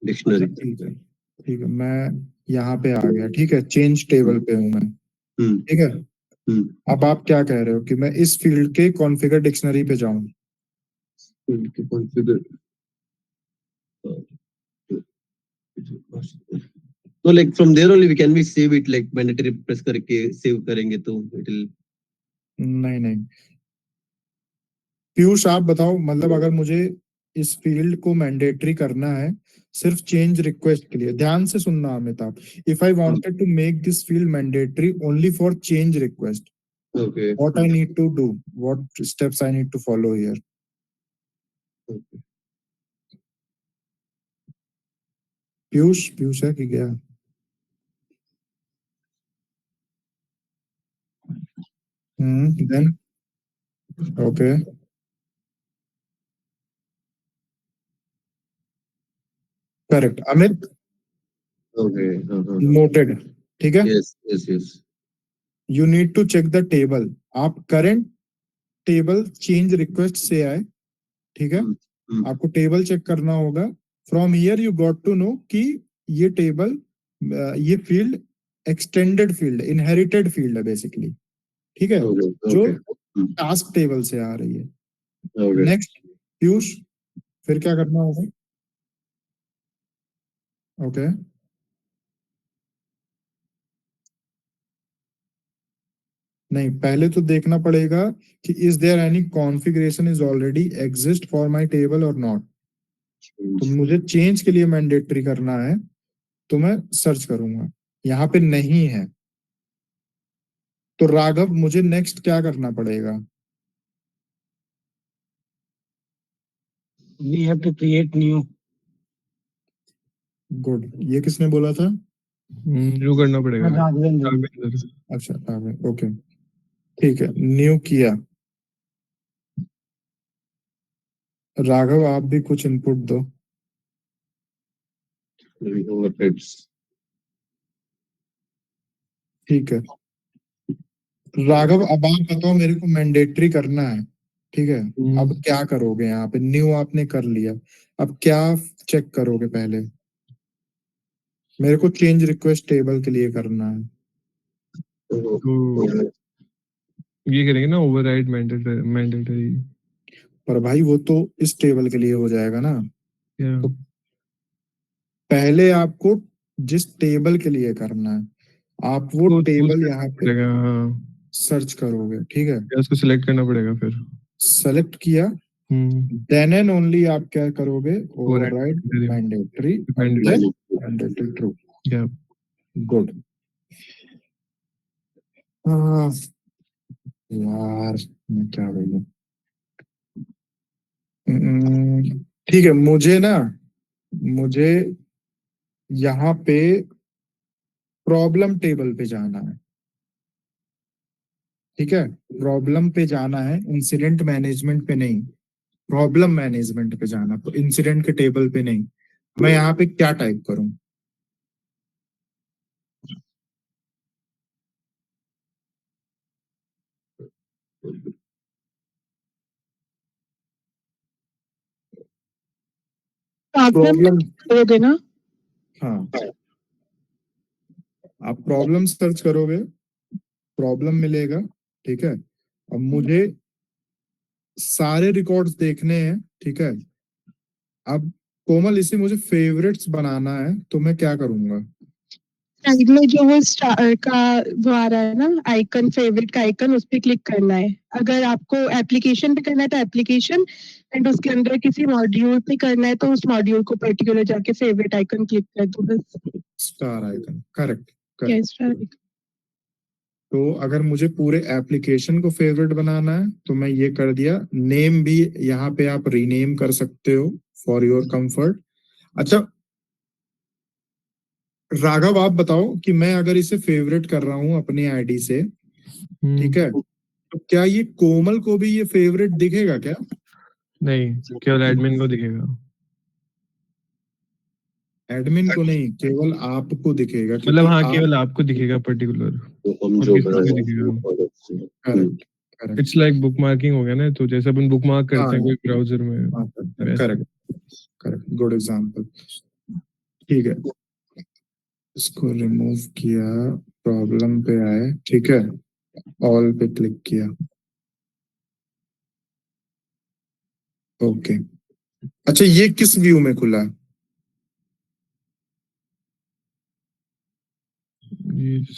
डिक्शनरी। ठीक है, ठीक है, मैं यहाँ पे आ गया, ठीक है, चेंज टेबल पे हूँ मैं, ठीक है? अब आप क्या कह रहे हो कि मैं इस फील्ड के कॉन्फ़िगर डिक्शनरी पे जाऊं? configure तो like from there only we can we save it, like mandatory press करके save करेंगे तो it will। नहीं नहीं, पीयूष आप बताओ, मतलब अगर मुझे इस फील्ड को मैंडेटरी करना है सिर्फ चेंज रिक्वेस्ट के लिए, ध्यान से सुनना Amitabh, if I wanted to make this field mandatory only for change request, okay what I need to do, what steps I need to follow here? Piyush, Piyush है कि गया? Then okay, correct Amit, okay noted, ठीक है? yes yes yes you need to check the table, आप current table change request से आए, ठीक है? आपको टेबल चेक करना होगा। From here you got to know कि ये टेबल, ये field extended field, inherited field है बेसिकली, ठीक है, okay जो okay टास्क टेबल से आ रही है। okay नेक्स्ट, पीयूष, फिर क्या करना होगा? Okay, okay. नहीं, पहले तो देखना पड़ेगा कि is there any configuration is already exist for my table और नॉट। तो मुझे चेंज के लिए मैंडेटरी करना है तो मैं सर्च करूंगा, यहाँ पे नहीं है। तो राघव मुझे नेक्स्ट क्या करना पड़ेगा? We have to create new. Good, ये किसने बोला था? न्यू करना पड़ेगा ना। राघवेंद्र। राघवेंद्र। अच्छा राघव, ओके ठीक है, न्यू किया। राघव आप भी कुछ इनपुट दो। overheads. ठीक है राघव, अब आप बताओ, मेरे को मैंडेटरी करना है, ठीक है। अब क्या करोगे? यहाँ पे न्यू आपने कर लिया, अब क्या चेक करोगे? पहले मेरे को चेंज रिक्वेस्ट टेबल के लिए करना है। तो ये करेंगे ना, ओवरराइड मैंडेटरी। पर भाई वो तो इस टेबल के लिए हो जाएगा ना। या तो पहले आपको जिस टेबल के लिए करना है, आप वो तो टेबल यहाँ पे पड़ेगा, हाँ। सर्च करोगे, ठीक है। या उसको सिलेक्ट करना पड़ेगा फिर। सेलेक्ट किया, देन एंड ओनली आप क्या करोगे? Override mandatory mandatory true. या गुड। यार मैं क्या बोलूं? ठीक है, मुझे यहाँ पे प्रॉब्लम टेबल पे जाना है, ठीक है। प्रॉब्लम पे जाना है, इंसिडेंट मैनेजमेंट पे नहीं, प्रॉब्लम मैनेजमेंट पे जाना, तो इंसिडेंट के टेबल पे नहीं। मैं यहाँ पे क्या टाइप करूं? प्रॉब्लम, करोगे ना? हाँ आप प्रॉब्लम सर्च करोगे, प्रॉब्लम मिलेगा, ठीक है। अब मुझे सारे रिकॉर्ड्स देखने हैं, ठीक है। अब कोमल, इसे मुझे फेवरेट्स बनाना है, तो मैं क्या करूंगा? साइड में जो वो स्टार का वो आ रहा है ना आइकन, फेवरेट का आइकन, उस पर क्लिक करना है। अगर आपको एप्लीकेशन पे करना है तो एप्लीकेशन, एंड उसके अंदर किसी मॉड्यूल पे करना है तो उस मॉड्यूल को पर्टिकुलर जाके फेवरेट आइकन क्लिक कर दो बस। स्टार आइकन, करेक्ट क्या करेक्ट। Star icon? तो अगर मुझे पूरे एप्लीकेशन को फेवरेट बनाना है तो मैं ये कर दिया। नेम भी यहाँ पे आप रीनेम कर सकते हो फॉर योर कंफर्ट। अच्छा राघव, आप बताओ कि मैं अगर इसे फेवरेट कर रहा हूँ अपनी आईडी से, ठीक है, तो क्या ये कोमल को भी ये फेवरेट दिखेगा क्या? नहीं, केवल एडमिन को दिखेगा। एडमिन को नहीं, केवल आपको दिखेगा, मतलब क्योंकि हाँ, आप केवल आपको दिखेगा पर्टिकुलर, तो हम और जो किसी को भी बनाए दिखेगा। Correct correct. It's like bookmarking हो गया ना, तो जैसे अपन बुकमार्क करते हैं हाँ कोई ब्राउजर में, वैसे। Correct correct, good example. ठीक है, इसको रिमूव किया, प्रॉब्लम पे आए, ठीक है, ऑल पे क्लिक किया, ओके। अच्छा ये किस व्यू में खुला है?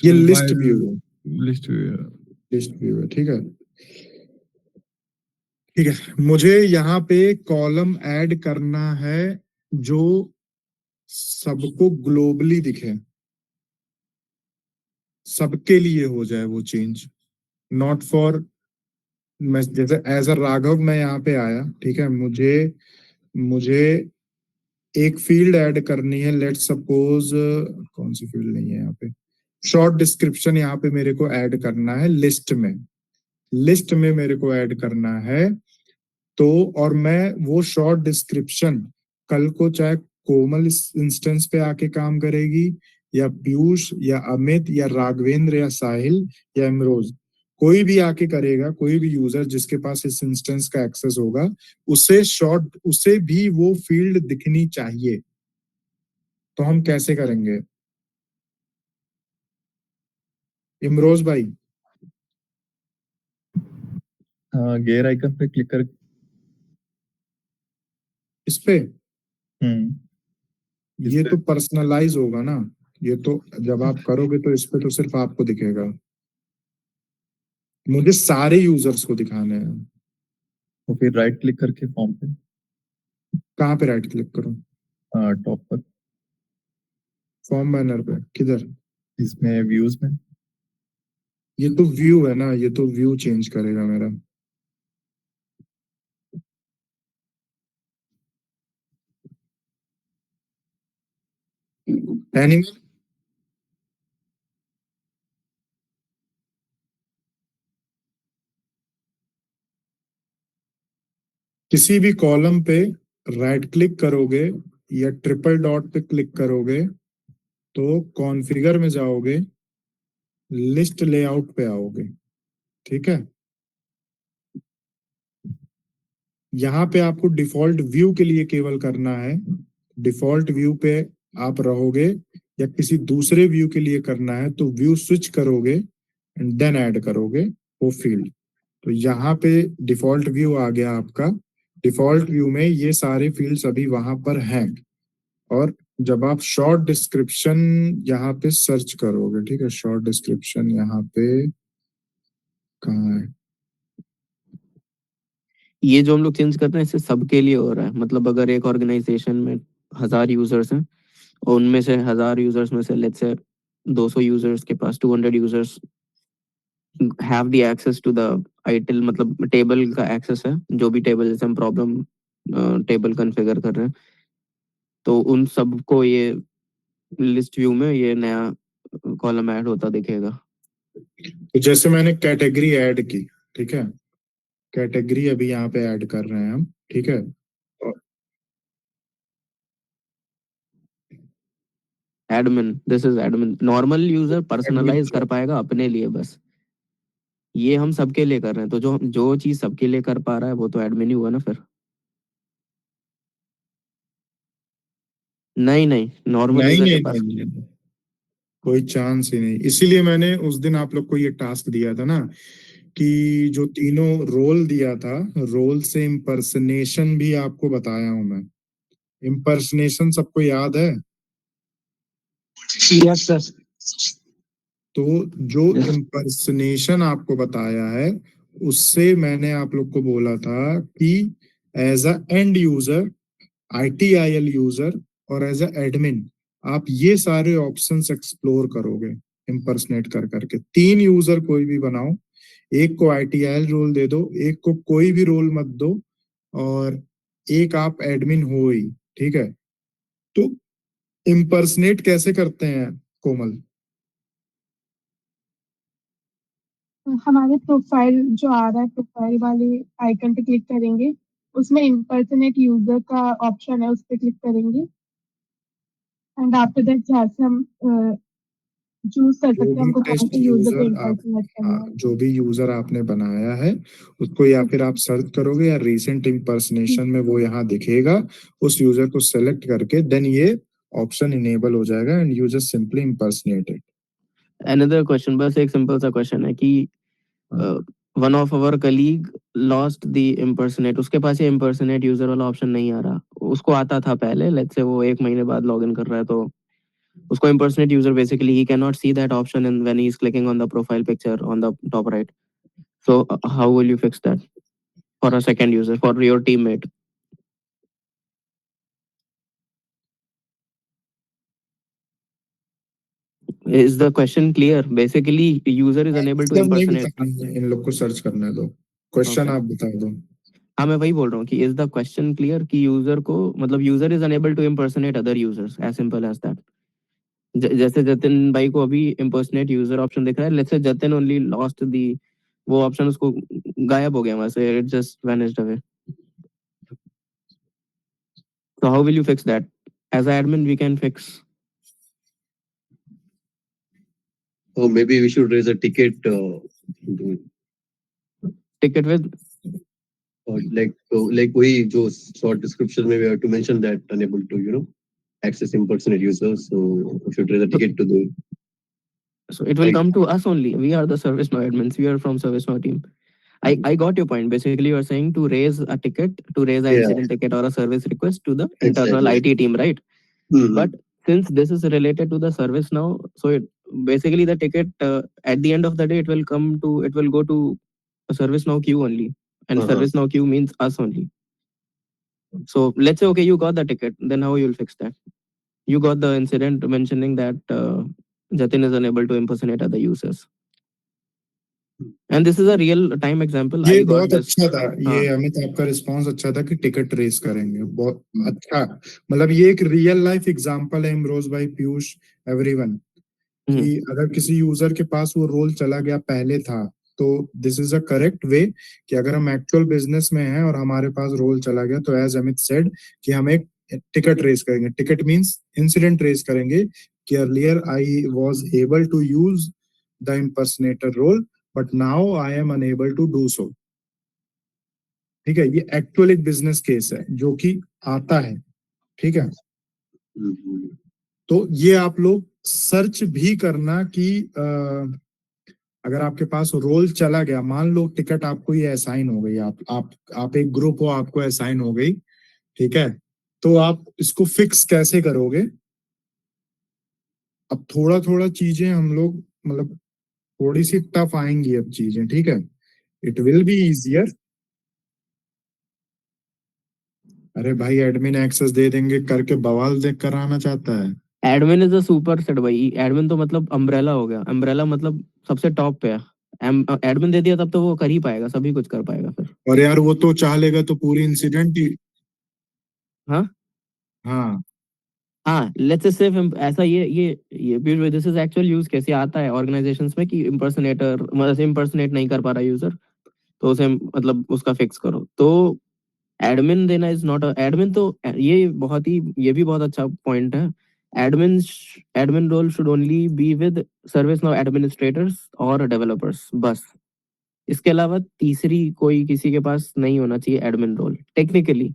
ये लिस्ट व्यू है, लिस्ट व्यू। लिस्ट व्यू है, ठीक है। ठीक है, मुझे यहाँ पे कॉलम ऐड करना है जो सबको ग्लोबली दिखे, सबके लिए हो जाए वो चेंज, नॉट फॉर। मैं जैसे एज अ राघव मैं यहाँ पे आया, ठीक है, मुझे मुझे एक फील्ड ऐड करनी है, लेट सपोज कौन सी फील्ड नहीं है यहाँ पे, शॉर्ट डिस्क्रिप्शन यहाँ पे मेरे को ऐड करना है लिस्ट में, लिस्ट में मेरे को ऐड करना है। तो और मैं वो शॉर्ट डिस्क्रिप्शन कल को चाहे कोमल इस इंस्टेंस पे आके काम करेगी, या पीयूष या अमित या राघवेंद्र या साहिल या इमरोज, कोई भी आके करेगा, कोई भी यूजर जिसके पास इस इंस्टेंस का एक्सेस होगा, उसे भी वो फील्ड दिखनी चाहिए। तो हम कैसे करेंगे इमरोज भाई? हाँ, गेयर आइकन पे क्लिक कर। इस पे इस ये पे तो पर्सनलाइज होगा ना, ये तो जब आप करोगे तो इस पे तो सिर्फ आपको दिखेगा। मुझे सारे यूजर्स को दिखाने हैं। तो फिर राइट क्लिक करके फॉर्म पे कहाँ पे राइट क्लिक करूँ? टॉप पर फॉर्म बैनर पे किधर? इसमें व्यूज में ये तो व्यू है ना, ये तो व्यू चेंज करेगा मेरा। एनिमल किसी भी कॉलम पे राइट क्लिक करोगे या ट्रिपल डॉट पे क्लिक करोगे तो कॉन्फ़िगर में जाओगे, लिस्ट लेआउट पे आओगे, ठीक है। यहाँ पे आपको डिफॉल्ट व्यू के लिए केवल करना है, डिफॉल्ट व्यू पे आप रहोगे, या किसी दूसरे व्यू के लिए करना है तो व्यू स्विच करोगे एंड देन ऐड करोगे वो फील्ड। तो यहाँ पे डिफॉल्ट व्यू आ गया आपका। डिफॉल्ट व्यू में ये सारे फील्ड्स अभी वहां पर हैं। और जब आप शॉर्ट डिस्क्रिप्शन यहाँ पे सर्च करोगे, ठीक है, शॉर्ट डिस्क्रिप्शन यहाँ पे कहाँ है? ये जो हम लोग चेंज कर रहे हैं इससे सबके लिए हो रहा है। मतलब अगर एक ऑर्गेनाइजेशन में 1000 यूजर्स हैं और उनमें से 1000 यूजर्स में से लेट्स से 200 यूजर्स के पास 200 users have the access to the ITIL, मतलब टेबल का एक्सेस है, जो भी टेबल जैसे हम प्रॉब्लम टेबल कॉन्फ़िगर कर रहे हैं, तो उन सबको ये लिस्ट व्यू में ये नया कॉलम ऐड होता दिखेगा। तो जैसे मैंने कैटेगरी ऐड की, ठीक है, कैटेगरी अभी यहाँ पे ऐड कर रहे हैं हम, ठीक है। Admin, this is admin. Normal user personalize कर पाएगा अपने लिए बस, ये हम सबके लिए कर रहे हैं। तो जो जो चीज सबके लिए कर पा रहा है वो तो एडमिन ही हुआ ना फिर। नहीं नहीं, नॉर्मल नहीं यूजर के नहीं पास नहीं, नहीं, कोई चांस ही नहीं। इसीलिए मैंने उस दिन आप लोग को ये टास्क दिया था ना, कि जो तीनों रोल दिया था, रोल से इम्पर्सनेशन भी आपको बताया हूं मैं। इम्पर्सनेशन सबको याद है? Yes sir. तो जो इम्पर्सनेशन आपको बताया है, उससे मैंने आप लोग को बोला था कि as a end user, ITIL user और एज अ एडमिन आप ये सारे ऑप्शंस एक्सप्लोर करोगे इम्पर्सनेट कर करके। 3 यूजर कोई भी बनाओ, एक को ITIL रोल दे दो, एक को कोई भी रोल मत दो, और एक आप एडमिन हो ही, ठीक है। तो इम्पर्सनेट कैसे करते हैं कोमल? हमारे प्रोफाइल जो आ रहा है, प्रोफाइल वाले आइकन पे क्लिक करेंगे, उसमें इम्पर्सनेट यूजर का ऑप्शन है, उस पर क्लिक करेंगे एंड आफ्टर दैट जहाँ से हम चूज कर जो सकते हैं भी हमको कौन टेस्ट से यूजर को यूजर आप इम्पर्सनेट करना है। जो भी यूजर आपने बनाया है उसको या फिर आप सर्च करोगे या रीसेंट इम्पर्सनेशन में वो यहाँ दिखेगा, उस यूजर को सेलेक्ट करके देन ये ऑप्शन इनेबल हो जाएगा and you just simply impersonate it. Another question, बस एक सिंपल सा क्वेश्चन है कि one of our colleague lost the impersonate, उसके पास ये इम्पर्सनेट यूजर वाला ऑप्शन नहीं आ रहा, उसको आता था पहले, लेट्स से वो 1 महीने बाद लॉगिन कर रहा है, तो उसको impersonate user basically he cannot see that option and when he is clicking on the profile picture on the top right. So how will you fix that for a second user, for your teammate? Is the question clear? Basically user is unable to सब नहीं impersonate. बताना है, इन लोग को search करने दो, question Okay. आप बता दो। हाँ मैं वही बोल रहा हूँ कि is the question clear कि यूजर को, मतलब user is unable to impersonate other users, as simple as that. जैसे जतिन भाई को अभी impersonate user ऑप्शन दिख रहा है, let's say Jatin only lost the, वो ऑप्शन उसको गायब हो गया वहां से, it just vanished away. So how will you fix that? As an admin, we can fix. Or maybe we should raise a ticket Ticket with, like we जो short description में we have to mention that unable to access impersonate users, so we should raise a ticket to the so it will like, come to us only. We are the ServiceNow admins. We are from ServiceNow team. I got your point. Basically, you are saying to raise a ticket, to raise an yeah, incident ticket or a service request to the internal exactly. IT team, right? Mhm. But since this is related to the ServiceNow, so basically the ticket at the end of the day it will go to a ServiceNow queue only, and Uh-huh. ServiceNow queue means us only. So let's say okay, you got the ticket, then how you'll fix that? You got the incident mentioning that Jatin is unable to impersonate other users, and this is a real time example. ये I got बहुत this. अच्छा था, ये हाँ, अमित आपका response अच्छा था कि टिकट रेस करेंगे, बहुत अच्छा। मतलब ये एक रियल लाइफ एग्जांपल है इमरोज भाई, पीयूष, एवरीवन, कि अगर किसी यूजर के पास वो रोल चला गया पहले था, तो this is a correct way कि अगर हम एक्चुअल बिजनेस में हैं और हमारे पास रोल चला गया, तो एज अमित सेड कि हम एक टिकट रेस करेंगे। टिकट मींस इंसिडेंट रेस करेंगे कि earlier I was able to use the impersonator role, but now I am unable to do so. ठीक है, ये एक्चुअल एक बिजनेस केस है जो कि आता है। ठीक है, Mhm. तो ये आप लोग सर्च भी करना कि अगर आपके पास रोल चला गया, मान लो टिकट आपको ये असाइन हो गई, आप एक ग्रुप हो, आपको असाइन हो गई, ठीक है, तो आप इसको फिक्स कैसे करोगे? अब थोड़ा थोड़ा चीजें हम लोग, मतलब थोड़ी सी टफ आएंगी अब चीजें, ठीक है, इट विल बी इजियर। अरे भाई, एडमिन एक्सेस दे देंगे करके बवाल देख कर आना चाहता है। Admin is a super set भाई। एडमिन तो मतलब अम्ब्रेला हो गया। अम्ब्रेला मतलब सबसे टॉप पे है। एडमिन दे दिया तब तो वो कर ही पाएगा, सभी कुछ कर पाएगा फिर। और यार वो तो चाह लेगा तो पूरी इंसिडेंट ही। हाँ हाँ, हाँ, लेट्स से ऐसा ये दिस इज एक्चुअल यूज कैसे आता है ऑर्गेनाइजेशंस में कि इम्पर्सनेटर मतलब इम्पर्सनेट नहीं कर पा रहा यूजर, तो उसे मतलब उसका फिक्स करो। तो एडमिन देना इज नॉट एडमिन। तो ये भी बहुत अच्छा पॉइंट है। Admin admin role should only be with service now administrators और डेवलपर्स, बस। इसके अलावा तीसरी कोई किसी के पास नहीं होना चाहिए एडमिन रोल टेक्निकली।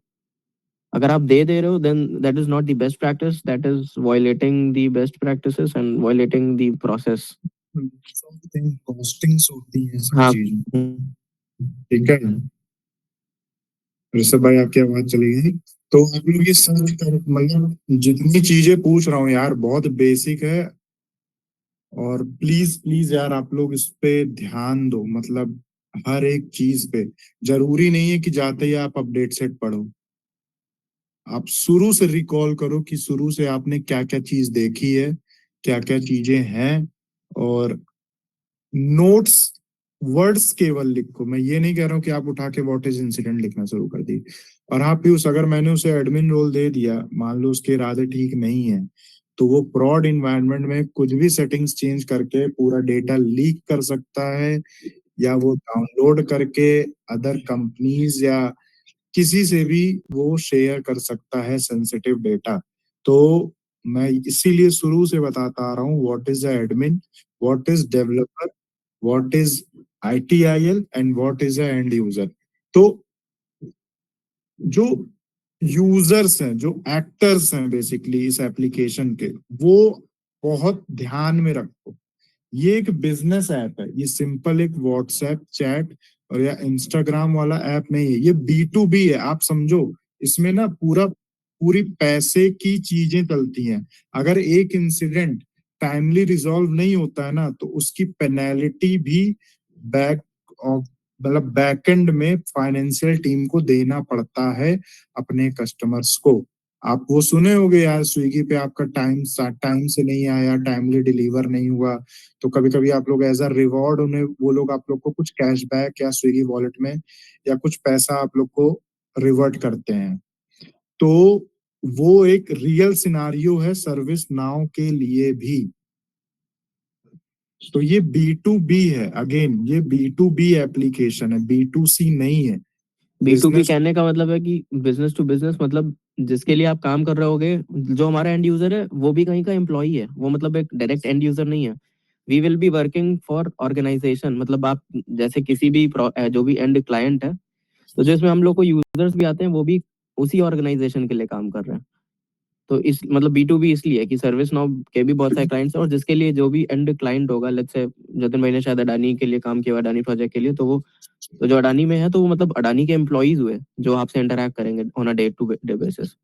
अगर आप दे रहे हो then that is not the best practice, that is violating the best practices and violating the process. Costings होती है सब हाँ। चीजें। ठीक है, ऋषभ भाई आपकी आवाज चली गई। तो आप लोग ये सर्च कर, मतलब जितनी चीजें पूछ रहा हूँ यार बहुत बेसिक है, और प्लीज प्लीज यार आप लोग इस पे ध्यान दो, मतलब हर एक चीज पे। जरूरी नहीं है कि जाते ही आप अपडेट सेट पढ़ो, आप शुरू से रिकॉल करो कि शुरू से आपने क्या क्या चीज देखी है, क्या क्या चीजें हैं, और नोट्स वर्ड्स केवल लिखो। मैं ये नहीं कह रहा हूँ कि आप उठा के व्हाट इज इंसिडेंट लिखना शुरू कर दी। और हाँ पीयूष, अगर मैंने उसे एडमिन रोल दे दिया, मान लो उसके इरादे ठीक नहीं है, तो वो प्रॉड इन्वायरमेंट में कुछ भी सेटिंग्स चेंज करके पूरा डेटा लीक कर सकता है, या वो डाउनलोड करके अदर कंपनीज या किसी से भी वो शेयर कर सकता है सेंसिटिव डेटा। तो मैं इसीलिए शुरू से बताता आ रहा हूँ what is admin, what is developer, what is ITIL and what is and user. तो जो यूजर्स हैं, जो एक्टर्स हैं बेसिकली इस एप्लीकेशन के, वो बहुत ध्यान में रखो। ये एक बिजनेस ऐप है, ये सिंपल एक व्हाट्सएप चैट और या इंस्टाग्राम वाला ऐप नहीं है, ये B2B है, आप समझो। इसमें ना पूरी पैसे की चीजें चलती हैं। अगर एक इंसिडेंट टाइमली रिजॉल्व नहीं होता है ना, तो उसकी पेनल्टी भी बैक ऑफ, मतलब बैकएंड में फाइनेंशियल टीम को देना पड़ता है अपने कस्टमर्स को। आप वो सुने होंगे यार, स्विगी पे आपका टाइम से नहीं आया, टाइमली डिलीवर नहीं हुआ, तो कभी कभी आप लोग एज अ रिवॉर्ड उन्हें, वो लोग आप लोग को कुछ कैशबैक या स्विगी वॉलेट में या कुछ पैसा आप लोग को रिवर्ट करते हैं। तो वो एक रियल सिनारियो है सर्विस नाउ के लिए भी। तो ये B2B है, अगेन ये B2B एप्लीकेशन है, B2C नहीं है। B2B बिजनेस, कहने का मतलब है कि बिजनेस टू बिजनेस, मतलब जिसके लिए आप काम कर रहे होगे, जो हमारा एंड यूजर है वो भी कहीं का एम्प्लॉई है, वो मतलब एक डायरेक्ट एंड यूजर नहीं है। We will be working for organization, मतलब आप जैसे किसी भी जो भी एंड क्लाइंट है, तो जिसमें हम लोग को यूजर्स भी आते हैं, वो भी उसी ऑर्गेनाइजेशन के लिए काम कर रहे हैं। तो इस मतलब B2B इसलिए है कि सर्विस नाउ के भी बहुत सारे क्लाइंट्स हैं, और जिसके लिए जो भी एंड क्लाइंट होगा, लेट्स से जतिन भाई ने शायद अडानी के लिए काम किया, अडानी प्रोजेक्ट के लिए, तो जो अडानी में है, तो वो मतलब अडानी के एम्प्लॉइज हुए जो आपसे इंटरैक्ट करेंगे on a day to day basis.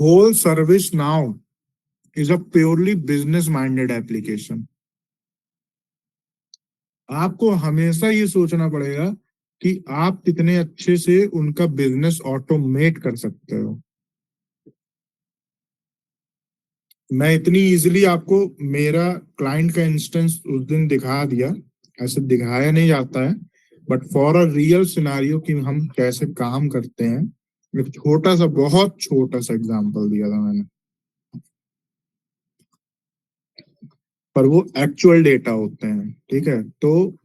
whole service now is a purely business minded application. आपको हमेशा ये सोचना पड़ेगा कि आप कितने अच्छे से उनका बिजनेस ऑटोमेट कर सकते हो। मैं इतनी इजीली आपको मेरा क्लाइंट का इंस्टेंस उस दिन दिखा दिया, ऐसे दिखाया नहीं जाता है, but for a real scenario कि हम कैसे काम करते हैं, एक छोटा सा, बहुत छोटा सा एग्जांपल दिया था मैंने, पर वो एक्चुअल डेटा होते हैं। ठीक है, तो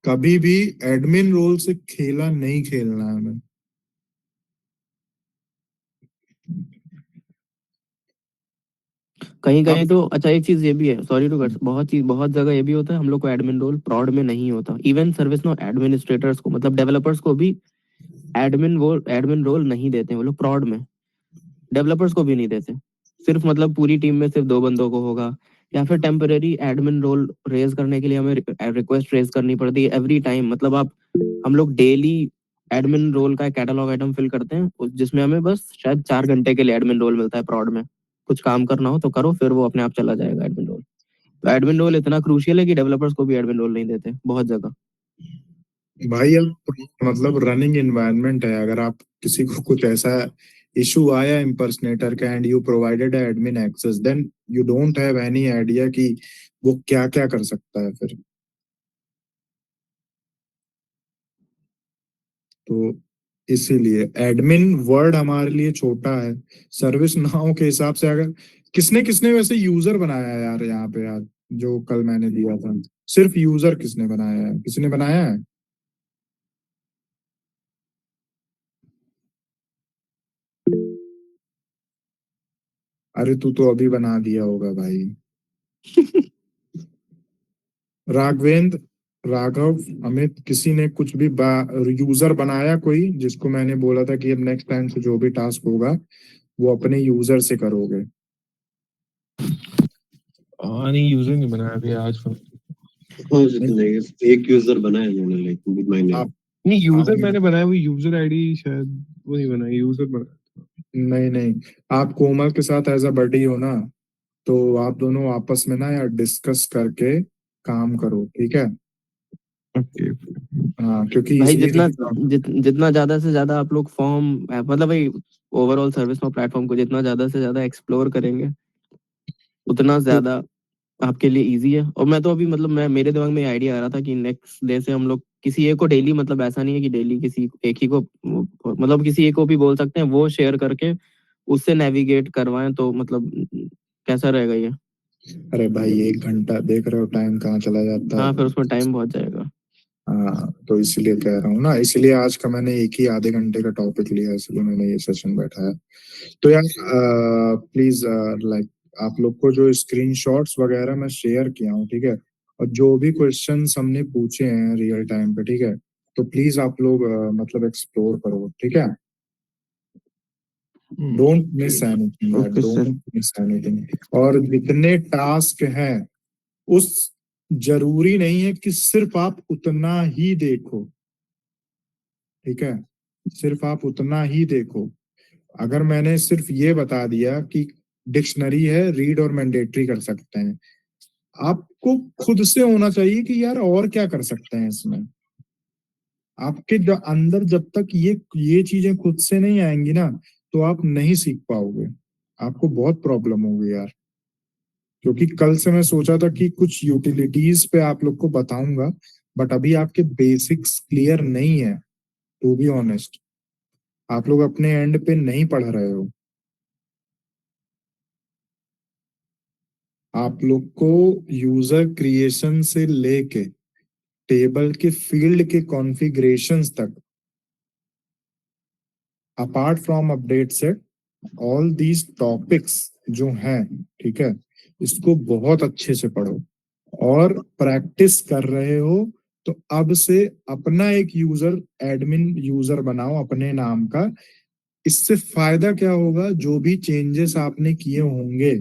कभी भी एडमिन रोल से खेला नहीं खेलना है हमें। कहीं कहीं अब तो अच्छा एक चीज ये भी है, सॉरी टू कट, बहुत जगह ये भी होता है हम लोग को एडमिन रोल प्रॉड में नहीं होता। इवन सर्विस नो एडमिनिस्ट्रेटर्स को, मतलब डेवलपर्स को भी एडमिन रोल नहीं देते हैं वो लोग प्रॉड में, डेवलपर्स को भी नहीं देते। सिर्फ मतलब पूरी टीम में सिर्फ 2 बंदों को होगा, या फिर टेम्पररी एडमिन रोल रेज करने के लिए हमें रिक्वेस्ट रेज करनी पड़ती है एवरी टाइम। मतलब हम लोग डेली एडमिन रोल का कैटलॉग आइटम फिल करते हैं जिसमें हमें बस शायद 4 घंटे के लिए एडमिन रोल मिलता है प्रॉड में। कुछ काम करना हो तो करो, फिर वो अपने आप चला जाएगा एडमिन रोल। तो एडमिन रोल इतना क्रूशियल है कि डेवलपर्स को भी एडमिन रोल नहीं देते बहुत जगह। भाई अब मतलब रनिंग एनवायरनमेंट है, अगर आप किसी को कुछ ऐसा इशू आया इम्पर्सनेटर का and you provided admin access, then you don't have any idea कि वो क्या क्या कर सकता है फिर। तो इसीलिए एडमिन वर्ड हमारे लिए छोटा है। सर्विस नाउ के हिसाब से अगर किसने किसने वैसे यूजर बनाया है यार यहाँ पे यार, जो कल मैंने दिया था, सिर्फ यूजर किसने बनाया है? किसने बनाया है? अरे तू तो अभी बना दिया होगा भाई। राघवेंद्र, राघव, अमित, किसी ने कुछ भी यूजर बनाया कोई, जिसको मैंने बोला था कि अब नेक्स्ट टाइम से जो भी टास्क होगा वो अपने यूजर से करोगे। नहीं, यूजर नहीं बनाया अभी आज। नहीं, एक यूजर बनाया मैंने, लाइक मैंने आप नहीं, यूजर आप- मैंने बनाया, वो यूजर आईडी शायद वो नहीं बनाया, यूजर बनाया। नहीं नहीं, आप कोमल के साथ एज अ बडी हो ना, तो आप दोनों आपस में ना यार डिस्कस करके काम करो, ठीक है? ओके। हाँ, क्योंकि भाई इजीली जितना ज्यादा से ज्यादा आप लोग फॉर्म, मतलब भाई ओवरऑल सर्विस नो प्लेटफॉर्म को जितना ज्यादा से ज्यादा एक्सप्लोर करेंगे उतना ज्यादा आपके लिए इजी है। और मैं तो अभी मतलब मेरे दिमाग में आइडिया आ रहा था कि नेक्स्ट डे से हम लोग किसी एक को डेली, मतलब ऐसा नहीं है कि डेली किसी एक ही को, मतलब किसी एक को भी बोल सकते हैं वो शेयर करके उससे नेविगेट करवाएं, तो मतलब कैसा रहेगा ये? अरे भाई 1 घंटा देख रहे हो टाइम कहाँ चला जाता हाँ, है। फिर उसमें टाइम बहुत जाएगा। हाँ, तो इसलिए कह रहा हूँ ना, इसलिए आज का मैंने एक ही आधे घंटे का टॉपिक लिया, इसलिए मैंने ये सेशन बैठाया। तो यार प्लीज लाइक आप लोग को जो स्क्रीनशॉट्स वगैरह मैं शेयर किया हूँ, ठीक है, और जो भी क्वेश्चंस हमने पूछे हैं रियल टाइम पे, ठीक है, तो प्लीज आप लोग मतलब एक्सप्लोर करो, ठीक है? डोंट मिस एनीथिंग यार, okay don't sir. Miss anything. और जितने टास्क हैं उस जरूरी नहीं है कि सिर्फ आप उतना ही देखो, ठीक है? सिर्फ आप उतना ही देखो। अगर मैंने सिर्फ ये बता दिया कि डिक्शनरी है, रीड और मैंडेटरी कर सकते हैं, आपको खुद से होना चाहिए कि यार और क्या कर सकते हैं इसमें। आपके अंदर जब तक ये चीजें खुद से नहीं आएंगी ना, तो आप नहीं सीख पाओगे, आपको बहुत प्रॉब्लम होगी यार। क्योंकि कल से मैं सोचा था कि कुछ यूटिलिटीज पे आप लोग को बताऊंगा, बट अभी आपके बेसिक्स क्लियर नहीं है, टू बी ऑनेस्ट। आप लोग अपने एंड पे नहीं पढ़ रहे हो। आप लोग को यूजर क्रिएशन से लेके टेबल के फील्ड के कॉन्फ़िगरेशंस तक, apart from update set, all these topics जो हैं, ठीक है, इसको बहुत अच्छे से पढ़ो। और प्रैक्टिस कर रहे हो तो अब से अपना एक यूजर, एडमिन यूजर बनाओ अपने नाम का। इससे फायदा क्या होगा, जो भी चेंजेस आपने किए होंगे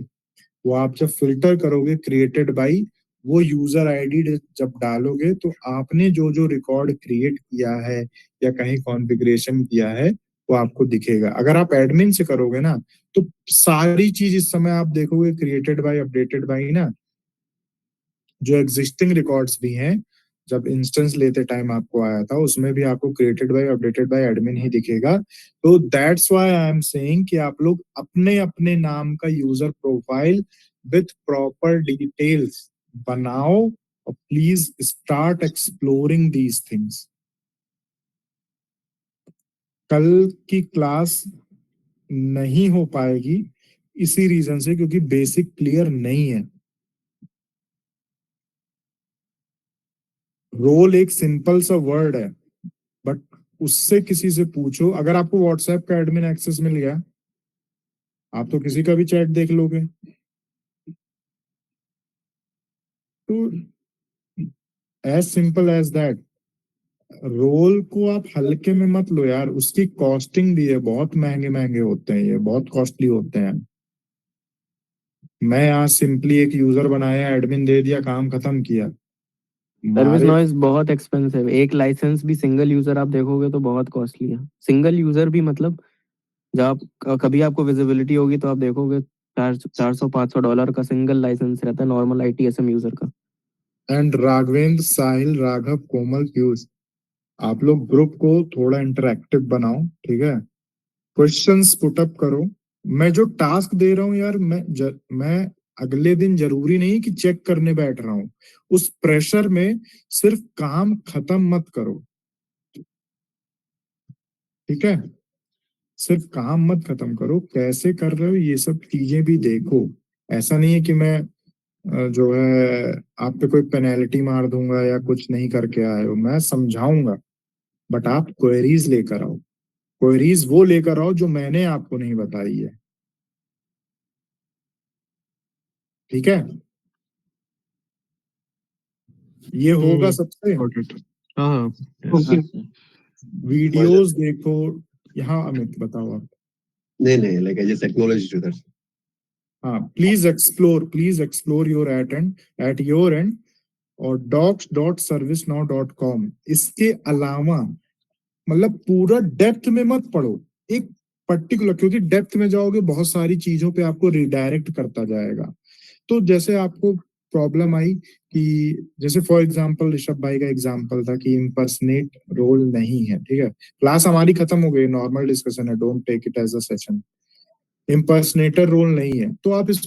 वो आप जब फिल्टर करोगे क्रिएटेड बाई, वो यूजर आईडी जब डालोगे तो आपने जो जो रिकॉर्ड क्रिएट किया है या कहीं कॉन्फ़िगरेशन किया है वो आपको दिखेगा। अगर आप एडमिन से करोगे ना तो सारी चीज इस समय आप देखोगे क्रिएटेड बाय अपडेटेड बाय ना, जो एग्जिस्टिंग रिकॉर्ड्स भी हैं, जब इंस्टेंस लेते टाइम आपको आया था उसमें भी आपको created by updated by admin ही दिखेगा। तो that's why I am saying कि आप लोग अपने अपने नाम का user profile with proper details बनाओ और please start exploring these things. कल की क्लास नहीं हो पाएगी इसी रीजन से, क्योंकि बेसिक क्लियर नहीं है। रोल एक सिंपल सा वर्ड है, बट उससे किसी से पूछो। अगर आपको व्हाट्सएप का एडमिन एक्सेस मिल गया, आप तो किसी का भी चैट देख लोगे। तो as simple as that. Role को आप हल्के में मत लो यार, उसकी कॉस्टिंग भी है, बहुत महंगे महंगे होते हैं, ये बहुत कॉस्टली होते हैं। मैं यहाँ सिंपली एक यूजर बनाया, एडमिन दे दिया, काम खत्म किया। सर्विस मारे नॉइज बहुत एक्सपेंसिव, एक लाइसेंस भी सिंगल यूजर आप देखोगे तो बहुत कॉस्टली है। सिंगल यूजर भी मतलब जब आप कभी आपको विजिबिलिटी होगी तो आप देखोगे 400-500 डॉलर का सिंगल लाइसेंस रहता है नॉर्मल ITSM यूजर का। एंड राघवेंद्र, साहिल, राघव, कोमल, पीयूष, आप लोग ग्रुप को थोड़ा इंटरेक्टिव बनाओ, ठीक है? क्वेश्चंस पुट अप करो। मैं जो टास्क दे रहा हूँ यार, मैं अगले दिन जरूरी नहीं कि चेक करने बैठ रहा हूँ। उस प्रेशर में सिर्फ काम खत्म मत करो, ठीक है? सिर्फ काम मत खत्म करो, कैसे कर रहे हो ये सब चीजें भी देखो। ऐसा नहीं है कि मैं जो है आप पे कोई पेनल्टी मार दूंगा या कुछ नहीं करके आए हो, मैं समझाऊंगा, बट आप क्वेरीज लेकर आओ। क्वेरीज वो लेकर आओ जो मैंने आपको नहीं बताई है, ठीक है? ये होगा सबसे। Got it. हाँ हाँ ओके वीडियोस देखो। यहाँ अमित बताओ आप। नहीं, like I just acknowledged you that. हाँ, please explore your at your and, और docs.servicenow.com। इसके अलावा मतलब पूरा डेप्थ में मत पढ़ो, एक पर्टिकुलर, क्योंकि डेप्थ में जाओगे बहुत सारी चीजों पे आपको रिडायरेक्ट करता जाएगा। तो जैसे आपको प्रॉब्लम आई कि जैसे फॉर एग्जांपल ऋषभ भाई का एग्जांपल था कि इम्पर्सनेट रोल नहीं है, ठीक है? क्लास हमारी खत्म हो गई, नॉर्मल डिस्कशन है, don't take it as a session. Impersonator role नहीं है, तो आप इस